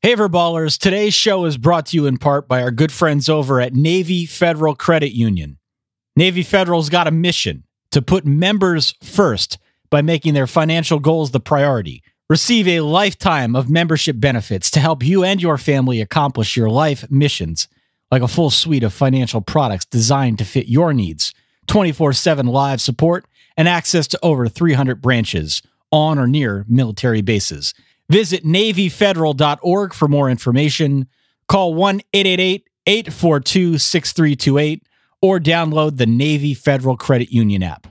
Hey, Verballers. Today's show is brought to you in part by our good friends over at Navy Federal Credit Union. Navy Federal's got a mission to put members first by making their financial goals the priority. Receive a lifetime of membership benefits to help you and your family accomplish your life missions, like a full suite of financial products designed to fit your needs, 24/7 live support, and access to over 300 branches on or near military bases. Visit NavyFederal.org for more information. Call 1-888-842-6328 or download the Navy Federal Credit Union app.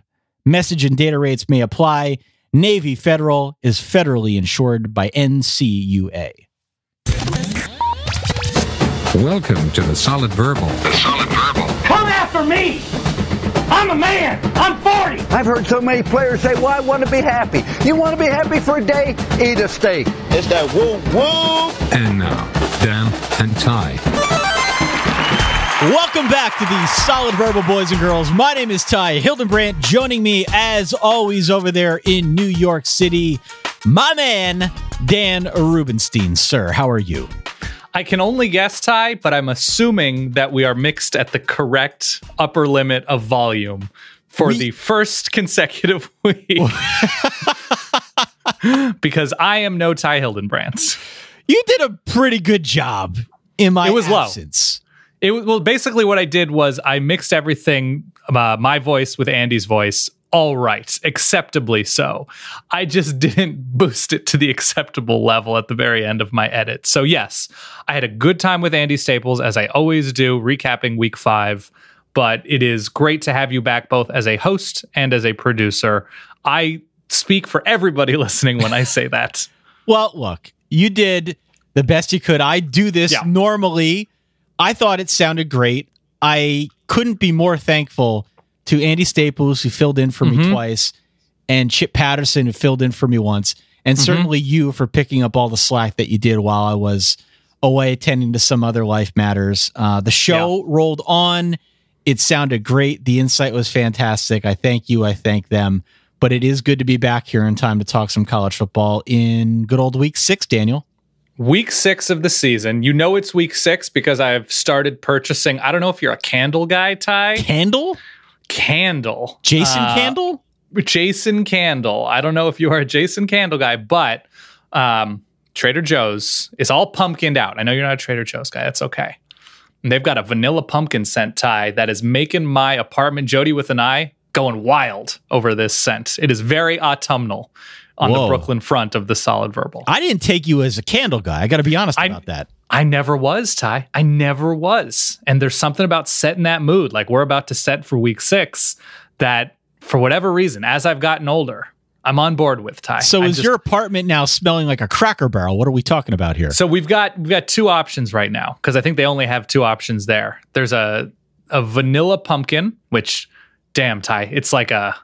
Message and data rates may apply. Navy Federal is federally insured by NCUA. Welcome to the Solid Verbal. The Solid Verbal. Come after me! I'm a man! I'm 40! I've heard so many players say, well, I want to be happy. You want to be happy for a day? Eat a steak. It's that woo-woo! And now, Dan and Ty. Welcome back to the Solid Verbal, boys and girls. My name is Ty Hildenbrandt. Joining me, as always, over there in New York City, my man, Dan Rubenstein. Sir, how are you? I can only guess, Ty, but I'm assuming that we are mixed at the correct upper limit of volume for the first consecutive week. Because I am no Ty Hildenbrandt. You did a pretty good job in my absence. Well, basically what I did was I mixed everything, my voice with Andy's voice, all right, acceptably so. I just didn't boost it to the acceptable level at the very end of my edit. So yes, I had a good time with Andy Staples, as I always do, recapping week 5. But it is great to have you back both as a host and as a producer. I speak for everybody listening when I say that. Well, look, you did the best you could. I do this normally. I thought it sounded great. I couldn't be more thankful to Andy Staples, who filled in for me twice, and Chip Patterson, who filled in for me once, and certainly you for picking up all the slack that you did while I was away attending to some other life matters. The show rolled on. It sounded great. The insight was fantastic. I thank you. I thank them. But it is good to be back here in time to talk some college football in good old week 6, Daniel. Week 6 of the season. You know it's week 6 because I've started purchasing. I don't know if you're a candle guy, Ty. Candle? Jason Candle? Jason Candle. I don't know if you are a Jason Candle guy, but Trader Joe's is all pumpkined out. I know you're not a Trader Joe's guy. That's okay. And they've got a vanilla pumpkin scent, Ty, that is making my apartment, Jody with an I, going wild over this scent. It is very autumnal on the Brooklyn front of the Solid Verbal. I didn't take you as a candle guy. I got to be honest about that. I never was, Ty. I never was. And there's something about setting that mood, like we're about to set for week 6, that for whatever reason, as I've gotten older, I'm on board with, Ty. So is your apartment now smelling like a Cracker Barrel? What are we talking about here? So we've got 2 options right now, because I think they only have 2 options there. There's a vanilla pumpkin, which, damn, Ty, it's like a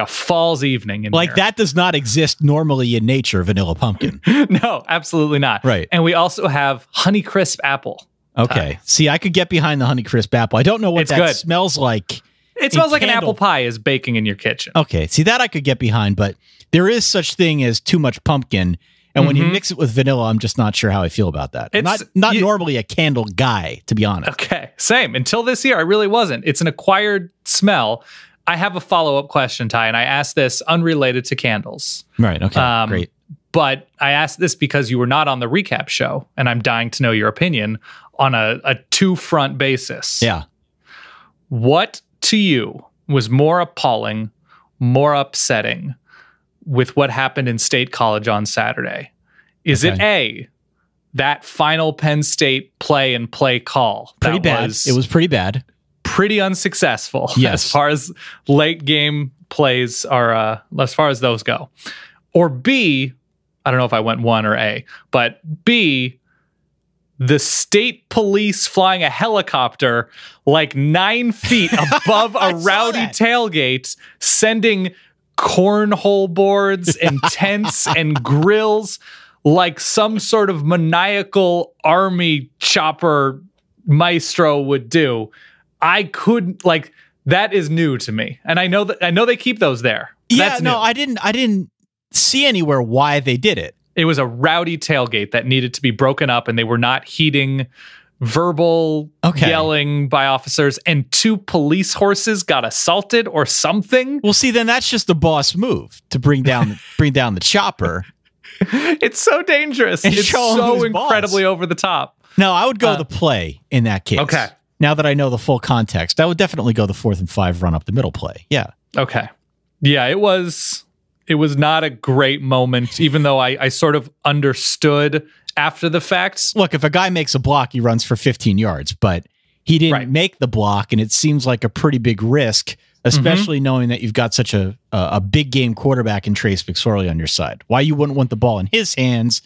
fall's evening in like here. That does not exist normally in nature, vanilla pumpkin. No, absolutely not. Right. And we also have Honeycrisp apple. Okay. See, I could get behind the Honeycrisp apple. I don't know what that smells like. It smells like an apple pie is baking in your kitchen. Okay. See, that I could get behind, but there is such thing as too much pumpkin. And when you mix it with vanilla, I'm just not sure how I feel about that. I'm not normally a candle guy, to be honest. Okay. Same. Until this year, I really wasn't. It's an acquired smell. I have a follow-up question, Ty, and I asked this unrelated to candles. Right, okay, great. But I asked this because you were not on the recap show, and I'm dying to know your opinion on a 2-front basis. Yeah. What, to you, was more appalling, more upsetting with what happened in State College on Saturday? Is it A, that final Penn State play call? Pretty bad. It was pretty bad. Pretty unsuccessful as far as late game plays are, as far as those go. Or B, I don't know if I went 1 or A, but B, the state police flying a helicopter like 9 feet above a rowdy tailgate, sending cornhole boards and tents and grills like some sort of maniacal army chopper maestro would do. I couldn't, like, that is new to me. And I know they keep those there. Yeah, no, I didn't see anywhere why they did it. It was a rowdy tailgate that needed to be broken up, and they were not heeding verbal yelling by officers, and 2 police horses got assaulted or something. Well, see, then that's just the boss move to bring down the chopper. It's so dangerous. It's so incredibly over the top. No, I would go the play in that case. Okay. Now that I know the full context, I would definitely go the 4th and 5 run up the middle play. Yeah. Okay. Yeah, it was not a great moment, even though I sort of understood after the fact. Look, if a guy makes a block, he runs for 15 yards, but he didn't make the block, and it seems like a pretty big risk, especially knowing that you've got such a big game quarterback in Trace McSorley on your side. Why you wouldn't want the ball in his hands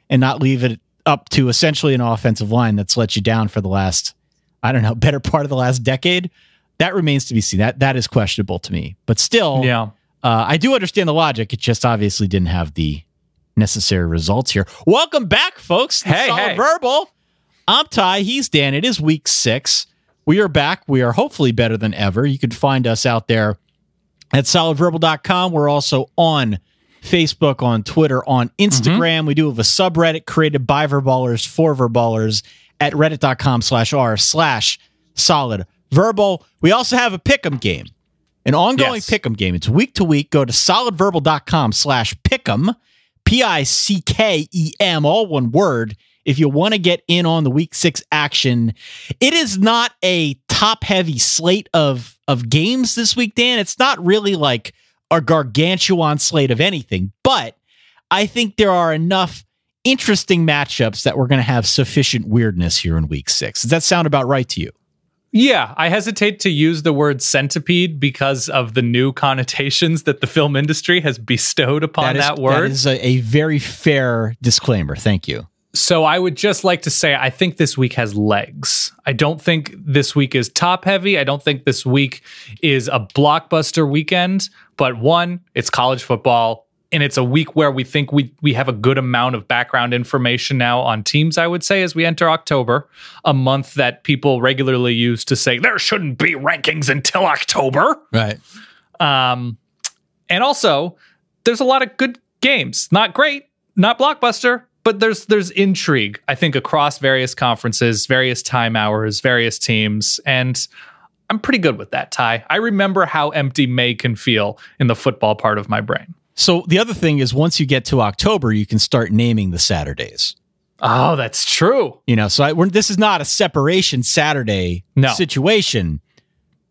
and not leave it up to essentially an offensive line that's let you down for the last, I don't know, better part of the last decade? That remains to be seen. That is questionable to me. But still, I do understand the logic. It just obviously didn't have the necessary results here. Welcome back, folks. Solid Verbal. I'm Ty. He's Dan. It is week 6. We are back. We are hopefully better than ever. You can find us out there at solidverbal.com. We're also on Facebook, on Twitter, on Instagram. We do have a subreddit created by Verballers for Verballers at reddit.com/r/solidverbal. We also have a pick'em game, an ongoing pick'em game. It's week to week. Go to solidverbal.com/pick'em. PICKEM, all one word, if you want to get in on the week 6 action. It is not a top-heavy slate of games this week, Dan. It's not really like a gargantuan slate of anything, but I think there are enough interesting matchups that we're going to have sufficient weirdness here in week 6. Does that sound about right to you? Yeah, I hesitate to use the word centipede because of the new connotations that the film industry has bestowed upon that word. That is a very fair disclaimer. Thank you. So I would just like to say, I think this week has legs. I don't think this week is top heavy. I don't think this week is a blockbuster weekend, but one, it's college football. And it's a week where we think we have a good amount of background information now on teams, I would say, as we enter October, a month that people regularly use to say there shouldn't be rankings until October. Right. And also, there's a lot of good games. Not great, not blockbuster, but there's intrigue, I think, across various conferences, various time hours, various teams. And I'm pretty good with that, Ty. I remember how empty May can feel in the football part of my brain. So the other thing is, once you get to October, you can start naming the Saturdays. Oh, that's true. You know, so this is not a separation Saturday situation,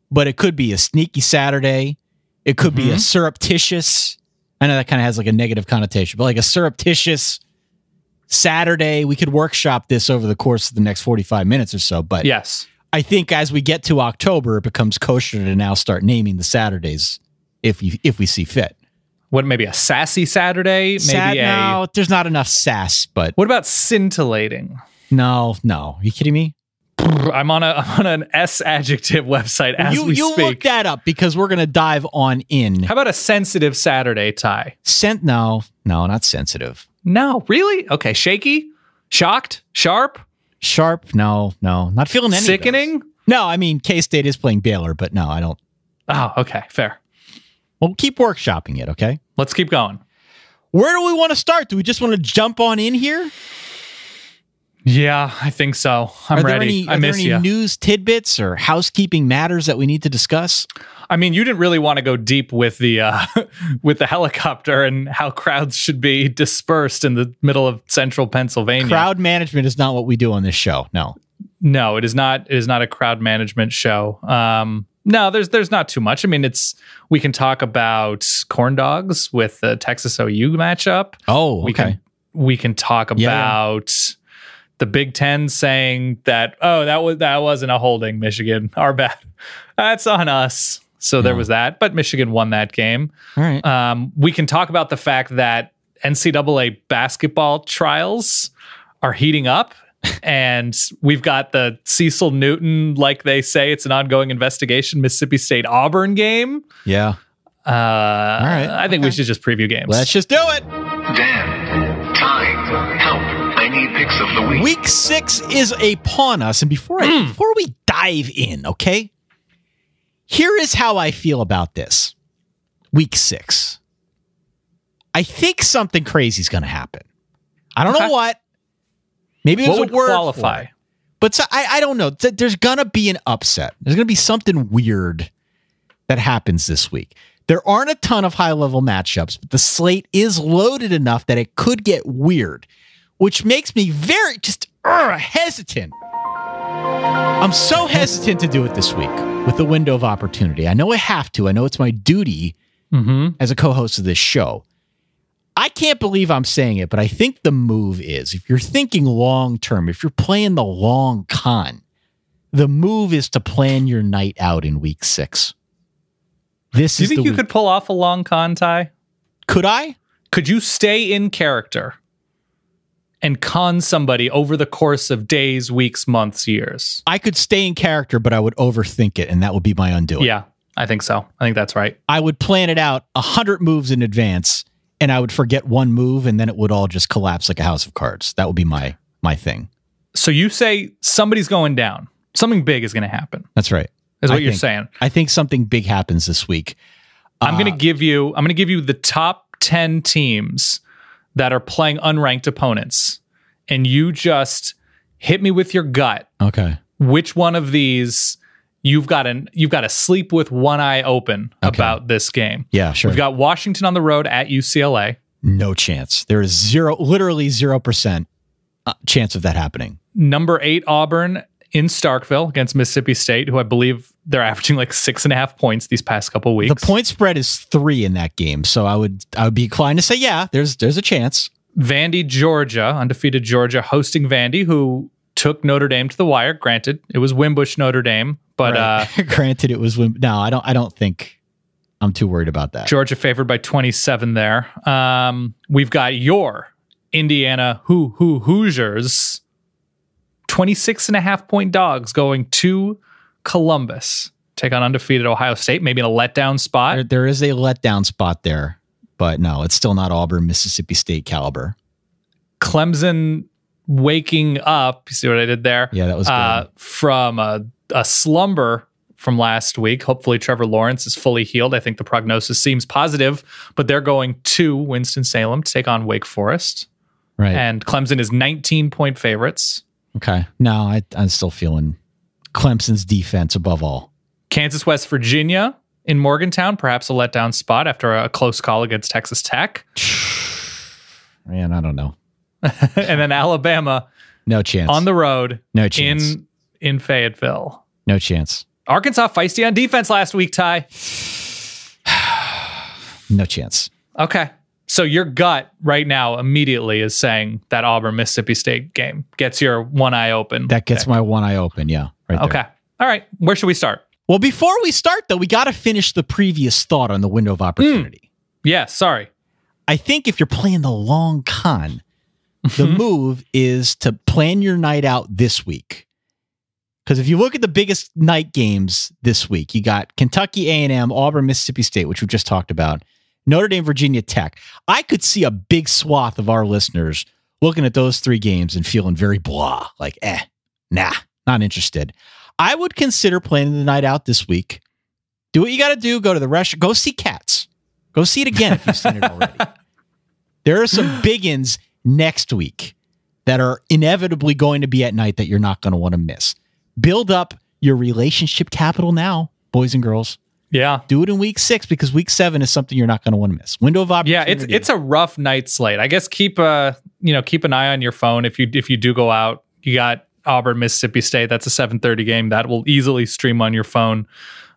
but it could be a sneaky Saturday. It could be a surreptitious. I know that kind of has like a negative connotation, but like a surreptitious Saturday. We could workshop this over the course of the next 45 minutes or so. But yes, I think as we get to October, it becomes kosher to now start naming the Saturdays if we see fit. What, maybe a sassy Saturday? No, there's not enough sass, but... What about scintillating? No. Are you kidding me? I'm on an S adjective website as we speak. You look that up because we're going to dive on in. How about a sensitive Saturday, Ty? No, not sensitive. No, really? Okay, shaky? Shocked? Sharp? Sharp? No. Not feeling any Sickening? of those. No, I mean, K-State is playing Baylor, but no, I don't. Oh, okay, fair. Well, keep workshopping it, okay? Let's keep going. Where do we want to start? Do we just want to jump on in here? Yeah, I think so. I'm ready. Are there any news tidbits or housekeeping matters that we need to discuss? I mean, you didn't really want to go deep with the with the helicopter and how crowds should be dispersed in the middle of central Pennsylvania. Crowd management is not what we do on this show. No, it is not. It is not a crowd management show. No, there's not too much. I mean, we can talk about corn dogs with the Texas OU matchup. Oh, okay. We can talk about the Big Ten saying that that wasn't a holding, Michigan. Our bad. That's on us. So there was that, but Michigan won that game. All right. We can talk about the fact that NCAA basketball trials are heating up. And we've got the Cecil Newton, like they say, it's an ongoing investigation, Mississippi State Auburn game. Yeah. All right. I think we should just preview games. Let's just do it. Dan, Ty, help. I need picks of the week. Week 6 is upon us. And before we dive in, okay, here is how I feel about this. Week 6. I think something crazy is going to happen. I don't know what. Maybe there's What would a word qualify? for it. But so, I don't know. There's going to be an upset. There's going to be something weird that happens this week. There aren't a ton of high-level matchups, but the slate is loaded enough that it could get weird, which makes me very hesitant. I'm so hesitant to do it this week with the window of opportunity. I know I have to. I know it's my duty as a co-host of this show. I can't believe I'm saying it, but I think the move is, if you're thinking long-term, if you're playing the long con, the move is to plan your night out in week 6. Do you think you could pull off a long con, Ty? Could I? Could you stay in character and con somebody over the course of days, weeks, months, years? I could stay in character, but I would overthink it, and that would be my undoing. Yeah, I think so. I think that's right. I would plan it out 100 moves in advance, and I would forget one move, and then it would all just collapse like a house of cards. That would be my thing. So you say somebody's going down. Something big is going to happen. That's right. Is what you're saying. I think something big happens this week. I'm going to give you the top 10 teams that are playing unranked opponents, and you just hit me with your gut. Okay. Which one of these you've got to sleep with one eye open about this game? Yeah, sure. We've got Washington on the road at UCLA. No chance. There is literally 0% chance of that happening. Number 8 Auburn in Starkville against Mississippi State, who I believe they're averaging like 6.5 points these past couple weeks. The point spread is 3 in that game, so I would be inclined to say, yeah, there's a chance. Vandy, Georgia, undefeated Georgia, hosting Vandy, who took Notre Dame to the wire. Granted, it was Wimbush Notre Dame, but right. Granted, it was no. I don't think I'm too worried about that. Georgia favored by 27 there. We've got your Indiana Hoosiers, 26.5 point dogs going to Columbus. Take on undefeated Ohio State, maybe in a letdown spot. There is a letdown spot there, but no, it's still not Auburn, Mississippi State caliber. Clemson waking up. You see what I did there? Yeah, that was good. From a slumber from last week. Hopefully Trevor Lawrence is fully healed. I think the prognosis seems positive, but they're going to Winston-Salem to take on Wake Forest. Right. And Clemson is 19-point favorites. Okay. No, I'm still feeling Clemson's defense above all. Kansas, West Virginia in Morgantown, perhaps a letdown spot after a close call against Texas Tech. Man, I don't know. And then Alabama. No chance. On the road. No chance. In Fayetteville. No chance. Arkansas feisty on defense last week, Ty. No chance. Okay. So your gut right now immediately is saying that Auburn Mississippi State game gets your one eye open. That gets my one eye open. Yeah. Right okay. there. All right. Where should we start? Well, before we start, though, we got to finish the previous thought on the window of opportunity. Yeah. Sorry. I think if you're playing the long con, the move is to plan your night out this week. Because if you look at the biggest night games this week, you got Kentucky A&M, Auburn, Mississippi State, which we just talked about, Notre Dame, Virginia Tech. I could see a big swath of our listeners looking at those 3 games and feeling very blah, like, nah, not interested. I would consider planning the night out this week. Do what you got to do. Go to the restaurant. Go see Cats. Go see it again if you've seen it already. There are some big-ins next week that are inevitably going to be at night that you're not going to want to miss. Build up your relationship capital now, boys and girls. Yeah. Do it in week 6 because week 7 is something you're not going to want to miss. Window of opportunity. Yeah, it's a rough night slate. I guess keep an eye on your phone if you do go out. You got Auburn, Mississippi State. That's a 7:30 game that will easily stream on your phone.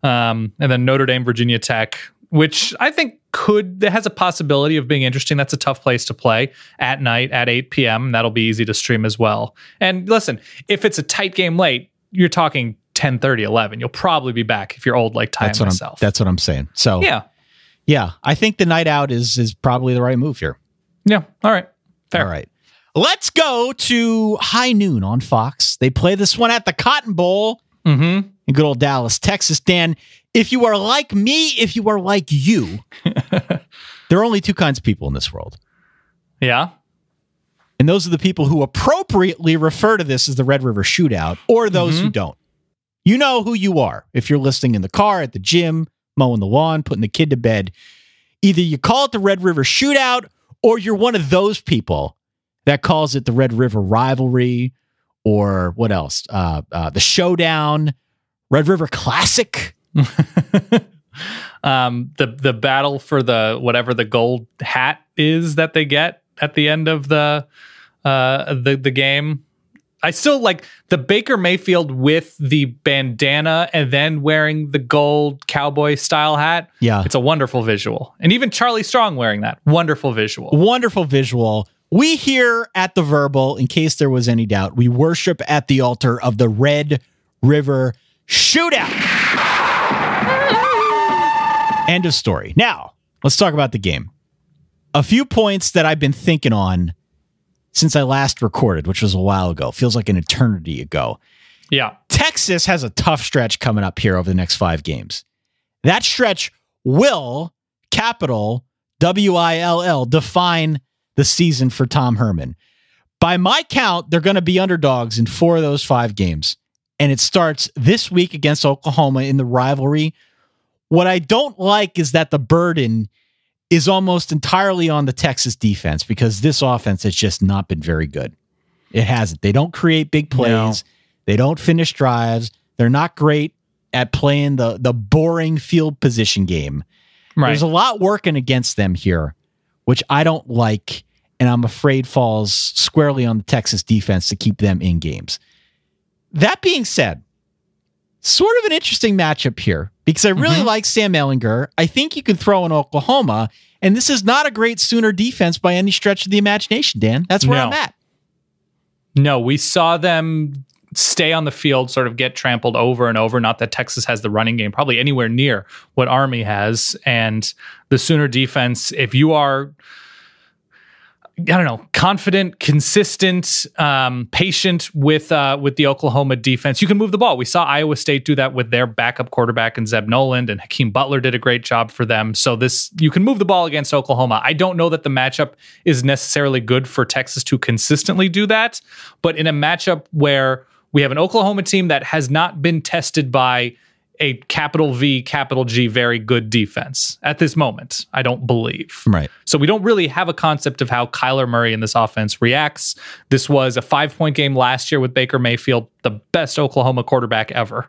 And then Notre Dame, Virginia Tech, which I think has a possibility of being interesting. That's a tough place to play at night at 8 p.m. That'll be easy to stream as well. And listen, if it's a tight game late, you're talking 10:30, 11. You'll probably be back if you're old like Ty and myself. That's what I'm saying. So yeah, I think the night out is probably the right move here. Yeah. All right. Fair. All right. Let's go to high noon on Fox. They play this one at the Cotton Bowl in good old Dallas, Texas. Dan, if you are like me, if you are like you, there are only 2 kinds of people in this world. Yeah. And those are the people who appropriately refer to this as the Red River Shootout, or those who don't. You know who you are. If you're listening in the car, at the gym, mowing the lawn, putting the kid to bed, either you call it the Red River Shootout, or you're one of those people that calls it the Red River rivalry, or what else? The Showdown, Red River Classic. The battle for the whatever the gold hat is that they get at the end of the game. I still like the Baker Mayfield with the bandana and then wearing the gold cowboy style hat. Yeah. It's a wonderful visual. And even Charlie Strong wearing that. Wonderful visual. Wonderful visual. We here at the Verbal, in case there was any doubt, we worship at the altar of the Red River Shootout. End of story. Now, let's talk about the game. A few points that I've been thinking on since I last recorded, which was a while ago. Feels like an eternity ago. Yeah. Texas has a tough stretch coming up here over the next 5 games. That stretch will, capital WILL, define the season for Tom Herman. By my count, they're going to be underdogs in 4 of those 5 games. And it starts this week against Oklahoma in the rivalry. What I don't like is that the burden is almost entirely on the Texas defense, because this offense has just not been very good. It hasn't. They don't create big plays. No. They don't finish drives. They're not great at playing the boring field position game. Right. There's a lot working against them here, which I don't like, and I'm afraid falls squarely on the Texas defense to keep them in games. That being said, sort of an interesting matchup here, because I really like Sam Ehlinger. I think you can throw in Oklahoma, and this is not a great Sooner defense by any stretch of the imagination, Dan. That's where I'm at. No, we saw them stay on the field, sort of get trampled over and over. Not that Texas has the running game probably anywhere near what Army has. And the Sooner defense, if you are, I don't know, confident, consistent, patient with the Oklahoma defense, you can move the ball. We saw Iowa State do that with their backup quarterback in Zeb Noland, and Hakeem Butler did a great job for them. So you can move the ball against Oklahoma. I don't know that the matchup is necessarily good for Texas to consistently do that, but in a matchup where we have an Oklahoma team that has not been tested by a capital V, capital G, very good defense at this moment, I don't believe. Right. So we don't really have a concept of how Kyler Murray in this offense reacts. This was a 5-point game last year with Baker Mayfield, the best Oklahoma quarterback ever.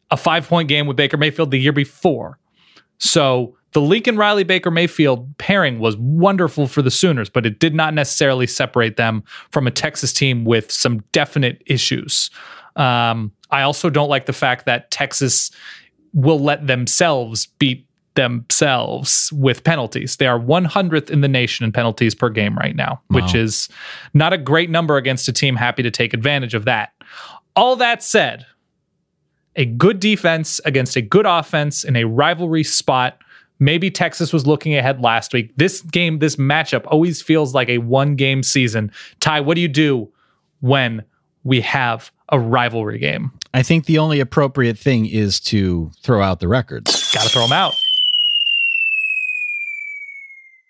A 5-point game with Baker Mayfield the year before. So the Lincoln Riley Baker Mayfield pairing was wonderful for the Sooners, but it did not necessarily separate them from a Texas team with some definite issues. I also don't like the fact that Texas will let themselves beat themselves with penalties. They are 100th in the nation in penalties per game right now, which is not a great number against a team happy to take advantage of that. All that said, a good defense against a good offense in a rivalry spot. Maybe Texas was looking ahead last week. This game, this matchup always feels like a 1-game season. Ty, what do you do when we have a rivalry game? I think the only appropriate thing is to throw out the records. Got to throw them out.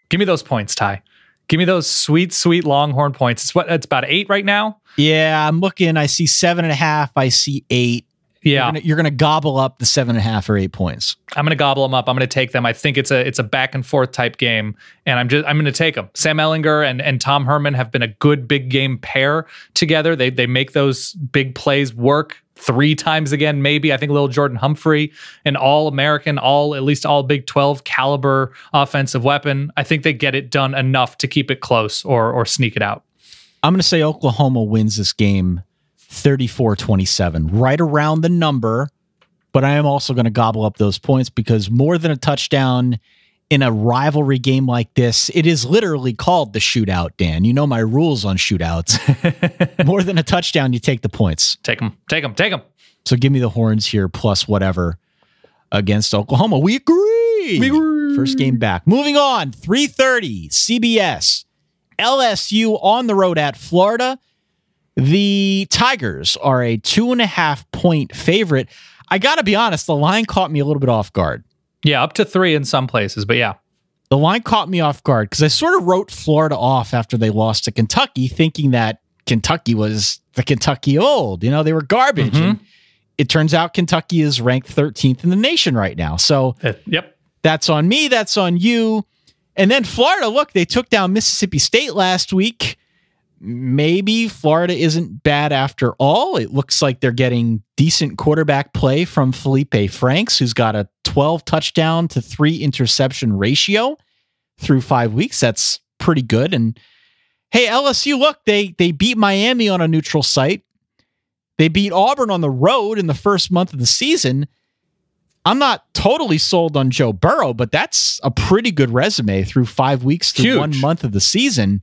Give me those points, Ty. Give me those sweet, sweet Longhorn points. It's about 8 right now. Yeah, I'm looking. I see 7.5. I see 8. Yeah, you're gonna gobble up the 7.5 or 8 points. I'm gonna gobble them up. I'm gonna take them. I think it's a back and forth type game, and I'm gonna take them. Sam Ehlinger and Tom Herman have been a good big game pair together. They make those big plays work 3 times again, maybe. I think little Jordan Humphrey, an All-American, at least all Big 12 caliber offensive weapon. I think they get it done enough to keep it close or sneak it out. I'm gonna say Oklahoma wins this game 34-27, right around the number, but I am also going to gobble up those points, because more than a touchdown in a rivalry game like this, it is literally called the shootout, Dan. You know my rules on shootouts. More than a touchdown, you take the points. Take them. So give me the Horns here, plus whatever against Oklahoma. We agree. First game back. Moving on, 3:30, CBS. LSU on the road at Florida. The Tigers are a 2.5-point favorite. I got to be honest, the line caught me a little bit off guard. Yeah, up to 3 in some places, but yeah. The line caught me off guard because I sort of wrote Florida off after they lost to Kentucky, thinking that Kentucky was the Kentucky old. You know, they were garbage. And it turns out Kentucky is ranked 13th in the nation right now. So that's on me. That's on you. And then Florida, look, they took down Mississippi State last week. maybe Florida isn't bad after all. It looks like they're getting decent quarterback play from Felipe Franks, who's got a 12 touchdown to 3 interception ratio through 5 weeks. That's pretty good. And hey, LSU, look, they beat Miami on a neutral site. They beat Auburn on the road in the first month of the season. I'm not totally sold on Joe Burrow, but that's a pretty good resume through 5 weeks through Huge. 1 month of the season.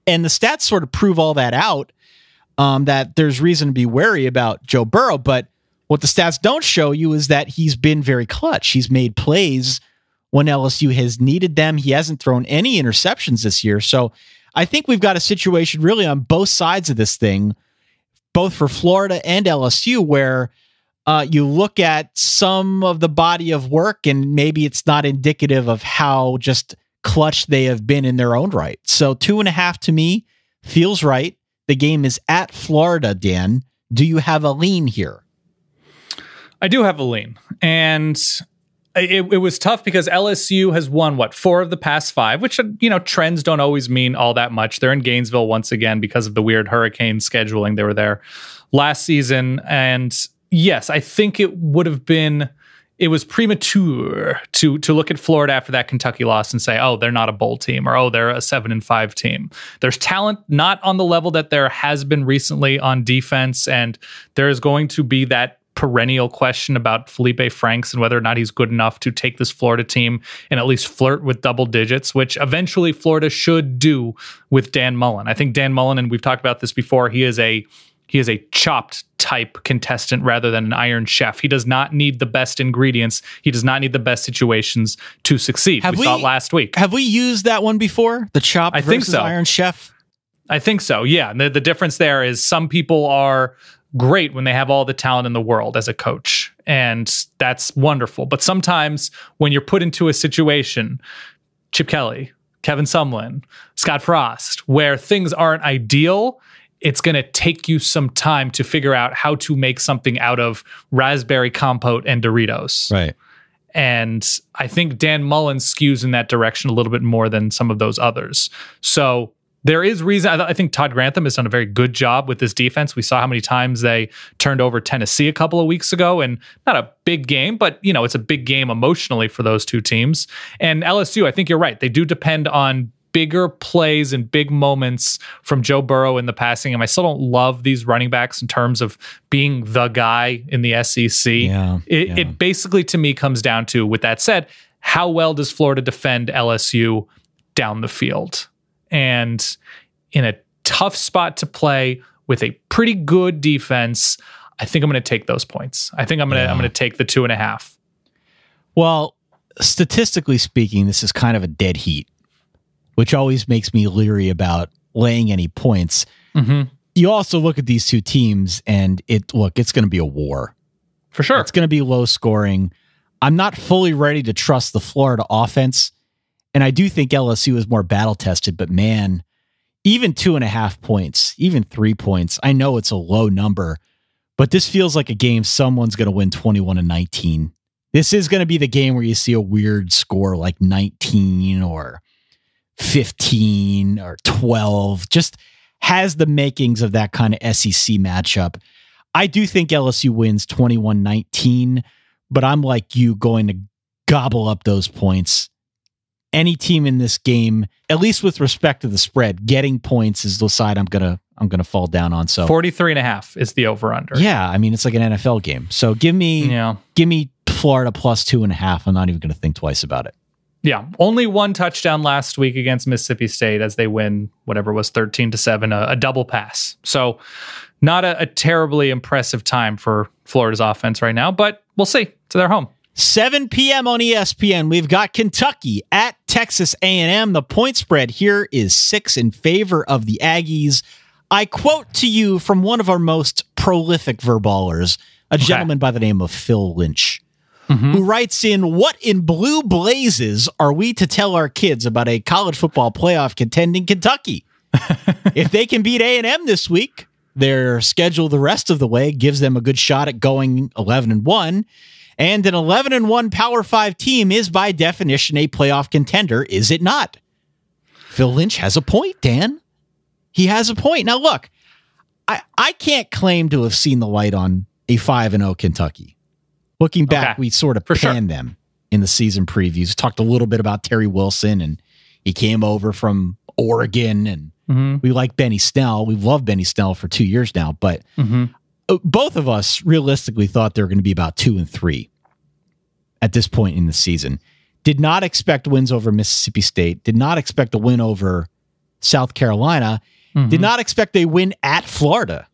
And the stats sort of prove all that out, that there's reason to be wary about Joe Burrow. But what the stats don't show you is that he's been very clutch. He's made plays when LSU has needed them. He hasn't thrown any interceptions this year. So I think we've got a situation really on both sides of this thing, both for Florida and LSU, where you look at some of the body of work and maybe it's not indicative of how just clutch they have been in their own right. So 2.5 to me feels right. The game is at Florida, Dan. Do you have a lean here? I do have a lean. And it was tough because LSU has won, 4 of the past 5, which, trends don't always mean all that much. They're in Gainesville once again because of the weird hurricane scheduling. They were there last season. And yes, I think it was premature to look at Florida after that Kentucky loss and say, oh, they're not a bowl team, or, oh, they're a 7-5 team. There's talent not on the level that there has been recently on defense. And there is going to be that perennial question about Felipe Franks and whether or not he's good enough to take this Florida team and at least flirt with double digits, which eventually Florida should do with Dan Mullen. I think Dan Mullen, and we've talked about this before, he is a chopped type contestant rather than an iron chef. He does not need the best ingredients. He does not need the best situations to succeed. We saw it last week. Have we used that one before? The chopped versus iron chef? I think so, yeah. The difference there is some people are great when they have all the talent in the world as a coach, and that's wonderful. But sometimes when you're put into a situation, Chip Kelly, Kevin Sumlin, Scott Frost, where things aren't ideal, it's going to take you some time to figure out how to make something out of raspberry compote and Doritos. Right. And I think Dan Mullen skews in that direction a little bit more than some of those others. So there is reason. I think Todd Grantham has done a very good job with this defense. We saw how many times they turned over Tennessee a couple of weeks ago, and not a big game, but it's a big game emotionally for those two teams. And LSU, I think you're right. They do depend on bigger plays and big moments from Joe Burrow in the passing game. I still don't love these running backs in terms of being the guy in the SEC. It basically, to me, comes down to, with that said, how well does Florida defend LSU down the field? And in a tough spot to play with a pretty good defense, I think I'm going to take those points. I think I'm going to take the 2.5. Well, statistically speaking, this is kind of a dead heat, which always makes me leery about laying any points. Mm-hmm. You also look at these two teams and it's going to be a war. For sure. It's going to be low scoring. I'm not fully ready to trust the Florida offense. And I do think LSU is more battle tested, but man, even 2.5 points, even 3 points, I know it's a low number, but this feels like a game someone's going to win 21-19. This is going to be the game where you see a weird score like 19 or 15 or 12, just has the makings of that kind of SEC matchup. I do think LSU wins 21-19, but I'm like you, going to gobble up those points. Any team in this game, at least with respect to the spread, getting points is the side I'm gonna fall down on. So 43.5 is the over under. Yeah, I mean it's like an NFL game. So give me Florida plus 2.5. I'm not even gonna think twice about it. Yeah, only one touchdown last week against Mississippi State as they win whatever was 13-7, a double pass. So not a terribly impressive time for Florida's offense right now, but we'll see. It's their home. 7 p.m. on ESPN. We've got Kentucky at Texas A&M. The point spread here is 6 in favor of the Aggies. I quote to you from one of our most prolific verballers, a gentleman by the name of Phil Lynch, who writes in, "What in blue blazes are we to tell our kids about a college football playoff contending Kentucky? If they can beat A&M this week, their schedule the rest of the way gives them a good shot at going 11-1. And an 11-1 Power 5 team is by definition a playoff contender, is it not?" Phil Lynch has a point, Dan. He has a point. Now, look, I can't claim to have seen the light on a 5-0 Kentucky. Looking back, we sort of panned them in the season previews. Talked a little bit about Terry Wilson, and he came over from Oregon, and we like Benny Snell. We've loved Benny Snell for 2 years now, but both of us realistically thought they were going to be about 2-3 at this point in the season. Did not expect wins over Mississippi State. Did not expect a win over South Carolina. Did not expect a win at Florida.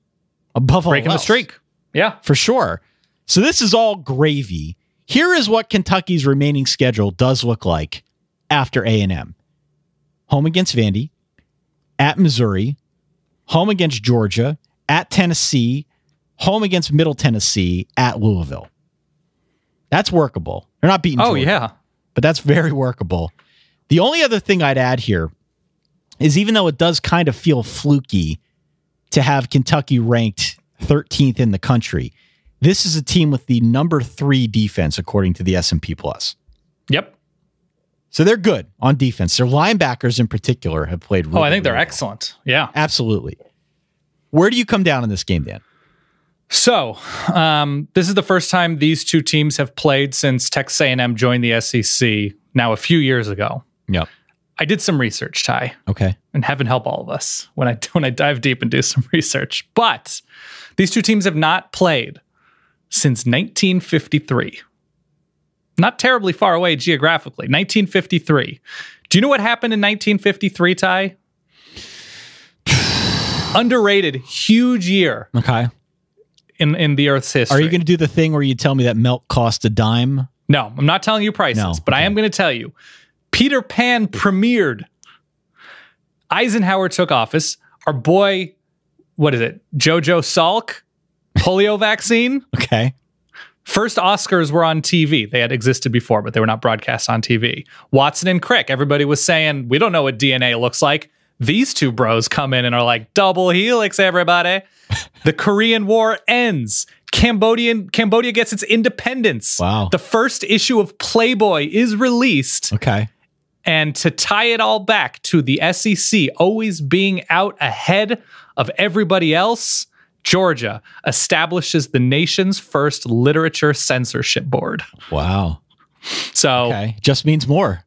Above all breaking the streak. Yeah. For sure. So this is all gravy. Here is what Kentucky's remaining schedule does look like after A&M. Home against Vandy, at Missouri, home against Georgia, at Tennessee, home against Middle Tennessee, at Louisville. That's workable. They're not beating Georgia. Yeah. But that's very workable. The only other thing I'd add here is, even though it does kind of feel fluky to have Kentucky ranked 13th in the country, this is a team with the number 3 defense according to the S&P Plus. Yep. So they're good on defense. Their linebackers in particular have played really, I think they're really excellent. Yeah. Absolutely. Where do you come down in this game, Dan? So, this is the first time these two teams have played since Texas A&M joined the SEC now a few years ago. Yep. I did some research, Ty. Okay. And heaven help all of us when I dive deep and do some research. But these two teams have not played since 1953. Not terribly far away geographically. 1953. Do you know what happened in 1953, Ty? Underrated, huge year. Okay. In the Earth's history. Are you going to do the thing where you tell me that milk cost a dime? No, I'm not telling you prices, but I am going to tell you. Peter Pan premiered. Eisenhower took office. Our boy, what is it? Jojo Salk? Polio vaccine? Okay. First Oscars were on TV. They had existed before, but they were not broadcast on TV. Watson and Crick. Everybody was saying, we don't know what DNA looks like. These two bros come in and are like, double helix, everybody. The Korean War ends. Cambodia gets its independence. Wow. The first issue of Playboy is released. Okay. And to tie it all back to the SEC always being out ahead of everybody else, Georgia establishes the nation's first literature censorship board. Wow. So just means more.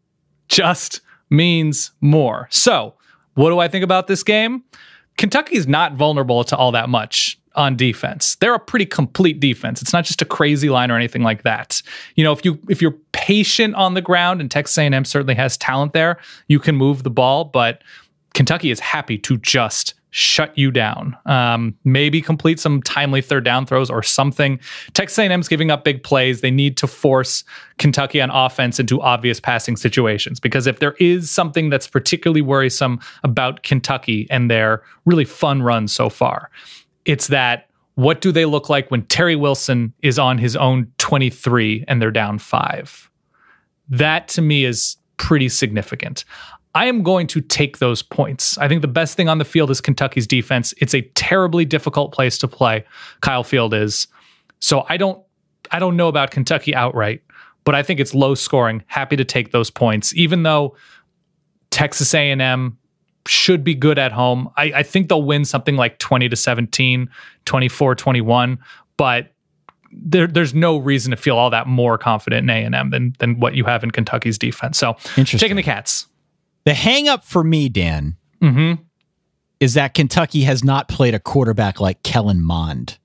Just means more. So what do I think about this game? Kentucky's not vulnerable to all that much on defense. They're a pretty complete defense. It's not just a crazy line or anything like that. You know, if you're patient on the ground, and Texas A&M certainly has talent there, you can move the ball, but Kentucky is happy to just shut you down. Maybe complete some timely third down throws or something. Texas A&M's giving up big plays. They need to force Kentucky on offense into obvious passing situations, because if there is something that's particularly worrisome about Kentucky and their really fun run so far, it's that what do they look like when Terry Wilson is on his own 23 and they're down 5? That to me is pretty significant. I am going to take those points. I think the best thing on the field is Kentucky's defense. It's a terribly difficult place to play. Kyle Field is. So I don't know about Kentucky outright, but I think it's low scoring. Happy to take those points, even though Texas A&M should be good at home. I think they'll win something like 20-17, 24-21, but there's no reason to feel all that more confident in A&M than what you have in Kentucky's defense. So taking the Cats. The hang up for me, Dan, is that Kentucky has not played a quarterback like Kellen Mond,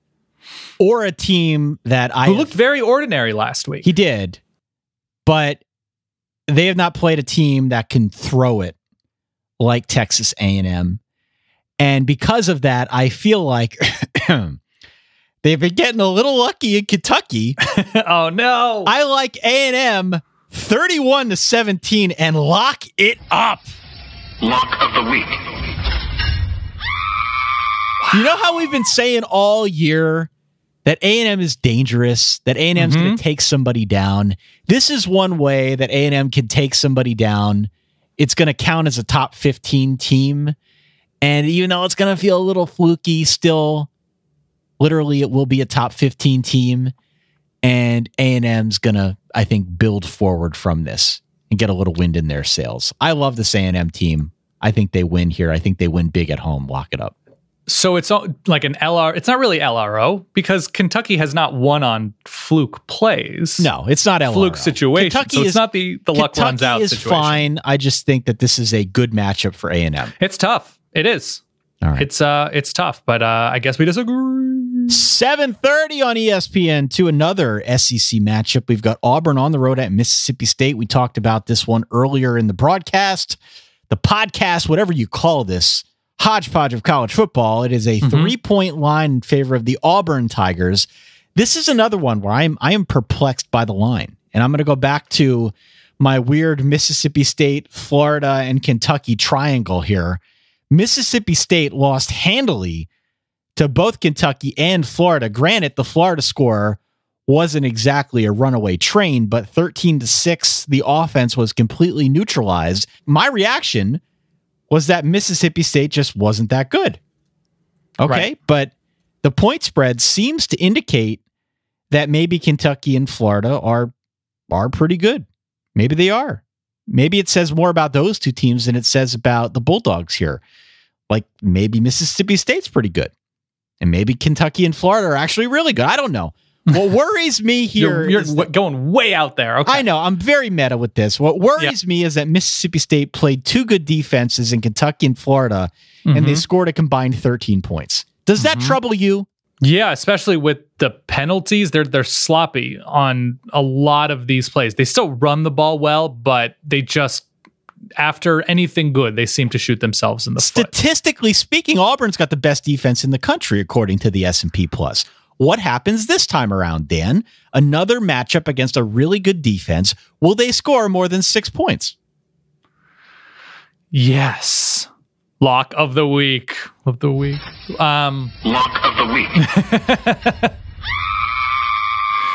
or a team that who looked very ordinary last week. He did, but they have not played a team that can throw it like Texas A&M. And because of that, I feel like they've been getting a little lucky in Kentucky. Oh no. I like A&M 31-17 and lock it up. Lock of the week. You know how we've been saying all year that A&M is dangerous, that A&M's going to take somebody down? This is one way that A&M can take somebody down. It's going to count as a top 15 team. And even though it's going to feel a little fluky, still, literally, it will be a top 15 team. And A&M's going to, I think, build forward from this and get a little wind in their sails. I love this A&M team. I think they win here. I think they win big at home. Lock it up. So it's like an LR. It's not really LRO because Kentucky has not won on fluke plays. No, it's not LRO. Fluke situation. Kentucky so it's not the luck runs out is situation. Fine. I just think that this is a good matchup for A&M. It's tough. It is. All right. It's tough, but I guess we disagree. 7:30 on ESPN to another SEC matchup. We've got Auburn on the road at Mississippi State. We talked about this one earlier in the broadcast, the podcast, whatever you call this hodgepodge of college football. It is a 3-point line in favor of the Auburn Tigers. This is another one where I am perplexed by the line, and I'm going to go back to my weird Mississippi State, Florida, and Kentucky triangle here. Mississippi State lost handily to both Kentucky and Florida. Granted, the Florida score wasn't exactly a runaway train, but 13-6, the offense was completely neutralized. My reaction was that Mississippi State just wasn't that good. Okay, right. But the point spread seems to indicate that maybe Kentucky and Florida are pretty good. Maybe they are. Maybe it says more about those two teams than it says about the Bulldogs here. Like maybe Mississippi State's pretty good. And maybe Kentucky and Florida are actually really good. I don't know. What worries me here you're going way out there. Okay. I know. I'm very meta with this. What worries me is that Mississippi State played two good defenses in Kentucky and Florida, and they scored a combined 13 points. Does that trouble you? Yeah, especially with the penalties. They're sloppy on a lot of these plays. They still run the ball well, but they just, after anything good, they seem to shoot themselves in the foot. Statistically speaking, Auburn's got the best defense in the country, according to the S&P Plus. What happens this time around, Dan? Another matchup against a really good defense. Will they score more than 6 points? Yes. Lock of the week. Lock of the week.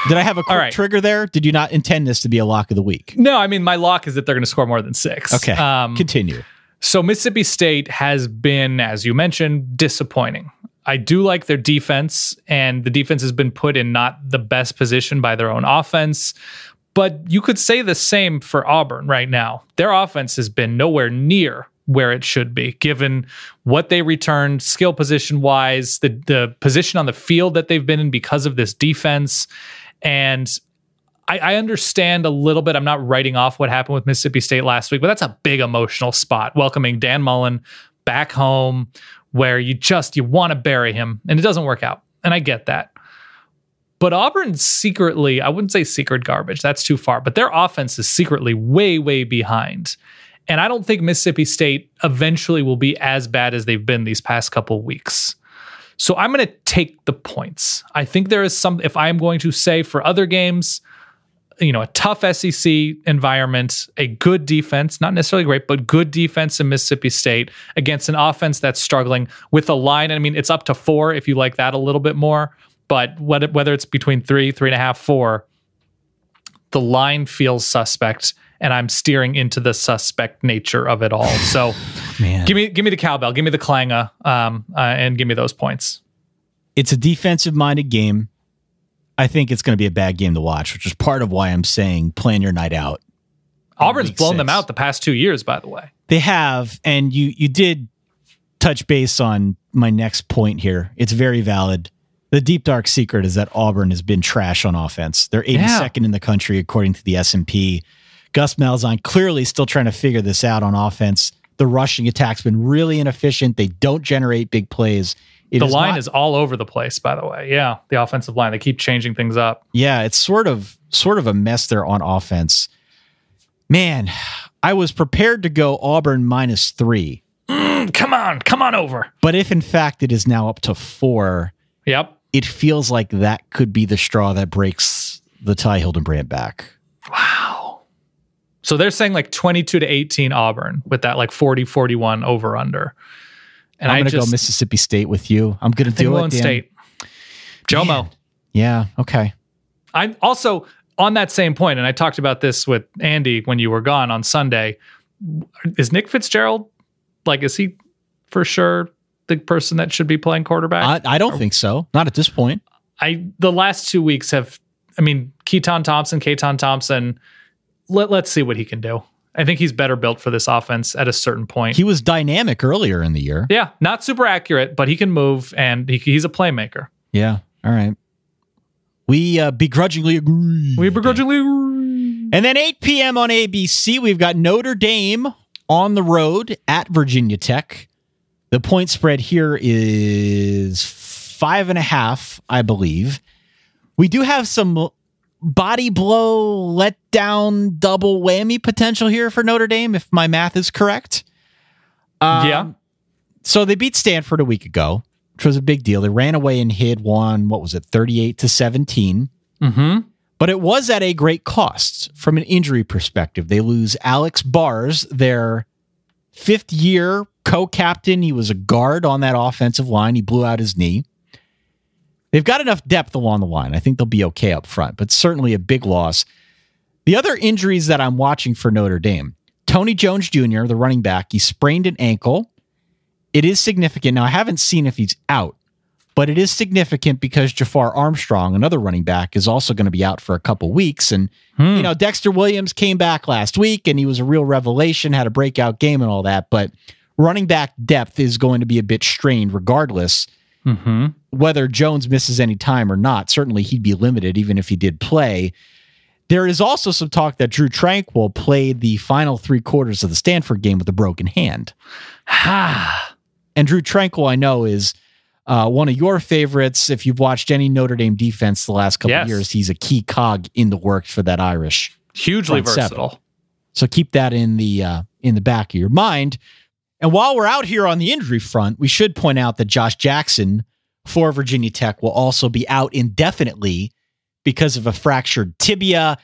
Did I have a quick trigger there? Did you not intend this to be a lock of the week? No, I mean, my lock is that they're going to score more than 6. Okay, continue. So Mississippi State has been, as you mentioned, disappointing. I do like their defense, and the defense has been put in not the best position by their own offense. But you could say the same for Auburn right now. Their offense has been nowhere near where it should be, given what they returned skill position-wise, the position on the field that they've been in because of this defense. And I understand a little bit. I'm not writing off what happened with Mississippi State last week, but that's a big emotional spot, welcoming Dan Mullen back home, where you want to bury him, and it doesn't work out. And I get that. But Auburn's secretly, I wouldn't say secret garbage, that's too far, but their offense is secretly way, way behind. And I don't think Mississippi State eventually will be as bad as they've been these past couple weeks. So I'm going to take the points. I think there is some, if I'm going to say for other games, a tough SEC environment, a good defense, not necessarily great, but good defense in Mississippi State against an offense that's struggling with a line. I mean, it's up to 4 if you like that a little bit more, but whether it's between 3, 3.5, 4, the line feels suspect, and I'm steering into the suspect nature of it all. So give me the cowbell, give me the clanger, and give me those points. It's a defensive-minded game. I think it's going to be a bad game to watch, which is part of why I'm saying plan your night out. Auburn's blown them out the past 2 years, by the way. They have, and you did touch base on my next point here. It's very valid. The deep, dark secret is that Auburn has been trash on offense. They're 82nd in the country, according to the S&P. Gus Malzahn clearly still trying to figure this out on offense. The rushing attack's been really inefficient. They don't generate big plays. The line is all over the place, by the way. Yeah, the offensive line. They keep changing things up. Yeah, it's sort of a mess there on offense. Man, I was prepared to go Auburn -3. Come on over. But if in fact it is now up to 4, it feels like that could be the straw that breaks the Ty Hildenbrand back. Wow. So they're saying like 22-18 Auburn with that like 40-41 over under. And I'm going to go Mississippi State with you. I'm going to do it, Dan. State. Jomo. Yeah, okay. I'm also on that same point, and I talked about this with Andy when you were gone on Sunday. Is Nick Fitzgerald, is he for sure the person that should be playing quarterback? I don't think so. Not at this point. The last 2 weeks Keaton Thompson, let's see what he can do. I think he's better built for this offense at a certain point. He was dynamic earlier in the year. Yeah, not super accurate, but he can move, and he's a playmaker. Yeah, all right. We begrudgingly agree. And then 8 p.m. on ABC, we've got Notre Dame on the road at Virginia Tech. The point spread here is 5.5, I believe. We do have some body blow, let down, double whammy potential here for Notre Dame, if my math is correct. Yeah. So they beat Stanford a week ago, which was a big deal. They ran away and won, 38-17. Mm-hmm. But it was at a great cost from an injury perspective. They lose Alex Bars, their fifth-year co-captain. He was a guard on that offensive line. He blew out his knee. They've got enough depth along the line. I think they'll be okay up front, but certainly a big loss. The other injuries that I'm watching for Notre Dame, Tony Jones Jr., the running back, he sprained an ankle. It is significant. Now, I haven't seen if he's out, but it is significant because Jafar Armstrong, another running back, is also going to be out for a couple weeks. And, Dexter Williams came back last week, and he was a real revelation, had a breakout game and all that. But running back depth is going to be a bit strained regardless. Mm-hmm. Whether Jones misses any time or not. Certainly he'd be limited even if he did play. There is also some talk that Drew Tranquil played the final 3 quarters of the Stanford game with a broken hand. And Drew Tranquil, I know, is one of your favorites. If you've watched any Notre Dame defense the last couple of years, he's a key cog in the works for that Irish. Hugely versatile. So keep that in the back of your mind. And while we're out here on the injury front, we should point out that Josh Jackson for Virginia Tech will also be out indefinitely because of a fractured tibia.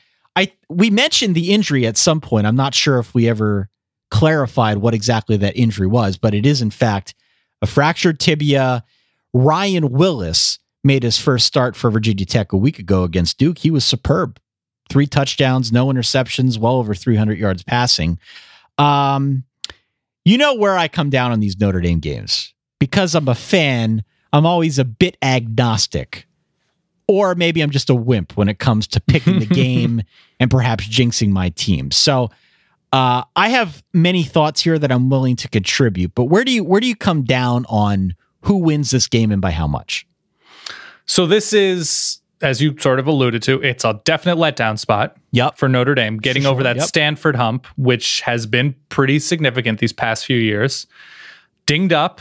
We mentioned the injury at some point. I'm not sure if we ever clarified what exactly that injury was, but it is in fact a fractured tibia. Ryan Willis made his first start for Virginia Tech a week ago against Duke. He was superb. 3 touchdowns, no interceptions, well over 300 yards passing. You know where I come down on these Notre Dame games. Because I'm a fan, I'm always a bit agnostic. Or maybe I'm just a wimp when it comes to picking the game and perhaps jinxing my team. So I have many thoughts here that I'm willing to contribute. But where do you come down on who wins this game and by how much? So this is, as you sort of alluded to, it's a definite letdown spot for Notre Dame, getting over that Stanford hump, which has been pretty significant these past few years. Dinged up.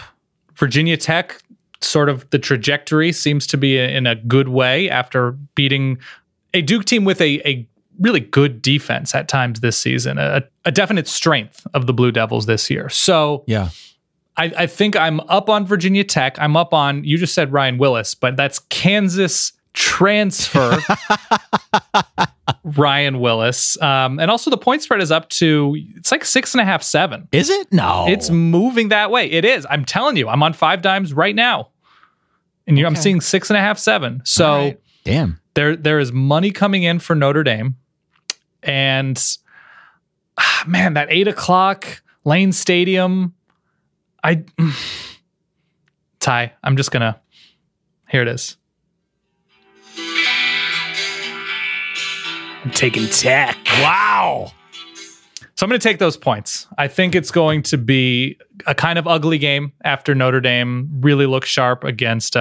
Virginia Tech, sort of the trajectory seems to be in a good way after beating a Duke team with a really good defense at times this season, a definite strength of the Blue Devils this year. So I think I'm up on Virginia Tech. I'm up on, you just said Ryan Willis, but that's Kansas transfer Ryan Willis. And also the point spread is up to, it's like 6.5, 7. Is it? No. It's moving that way. It is. I'm telling you, I'm on 5 dimes right now. And I'm seeing 6.5, 7. So damn, there is money coming in for Notre Dame. And man, that 8:00 Lane Stadium, Ty, I'm just gonna, here it is. I'm taking Tech. Wow. So I'm going to take those points. I think it's going to be a kind of ugly game after Notre Dame really looks sharp against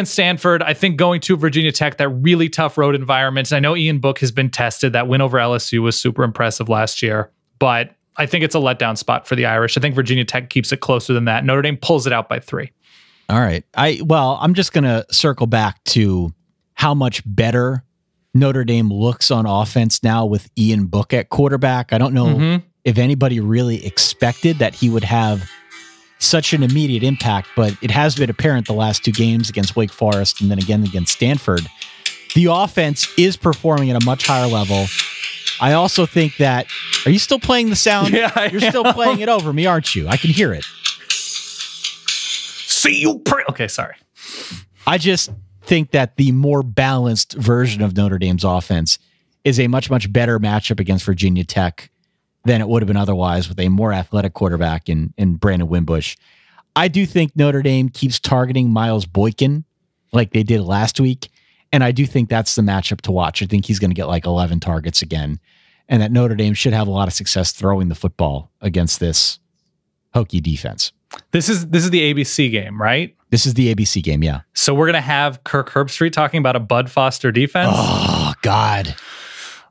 Stanford. I think going to Virginia Tech, that really tough road environment. And I know Ian Book has been tested. That win over LSU was super impressive last year. But I think it's a letdown spot for the Irish. I think Virginia Tech keeps it closer than that. Notre Dame pulls it out by 3. All right. I'm just going to circle back to how much better Notre Dame looks on offense now with Ian Book at quarterback. I don't know if anybody really expected that he would have such an immediate impact, but it has been apparent the last 2 games against Wake Forest and then again against Stanford. The offense is performing at a much higher level. I also think that, are you still playing the sound? Yeah, You're still playing it over me, aren't you? I can hear it. See you. Okay, sorry. I just think that the more balanced version of Notre Dame's offense is a much, much better matchup against Virginia Tech than it would have been otherwise with a more athletic quarterback in Brandon Wimbush. I do think Notre Dame keeps targeting Miles Boykin like they did last week, and I do think that's the matchup to watch. I think he's going to get like 11 targets again. and that Notre Dame should have a lot of success throwing the football against this Hokie defense. This is the ABC game, right? This is the ABC game, yeah. So we're going to have Kirk Herbstreit talking about a Bud Foster defense? Oh, God.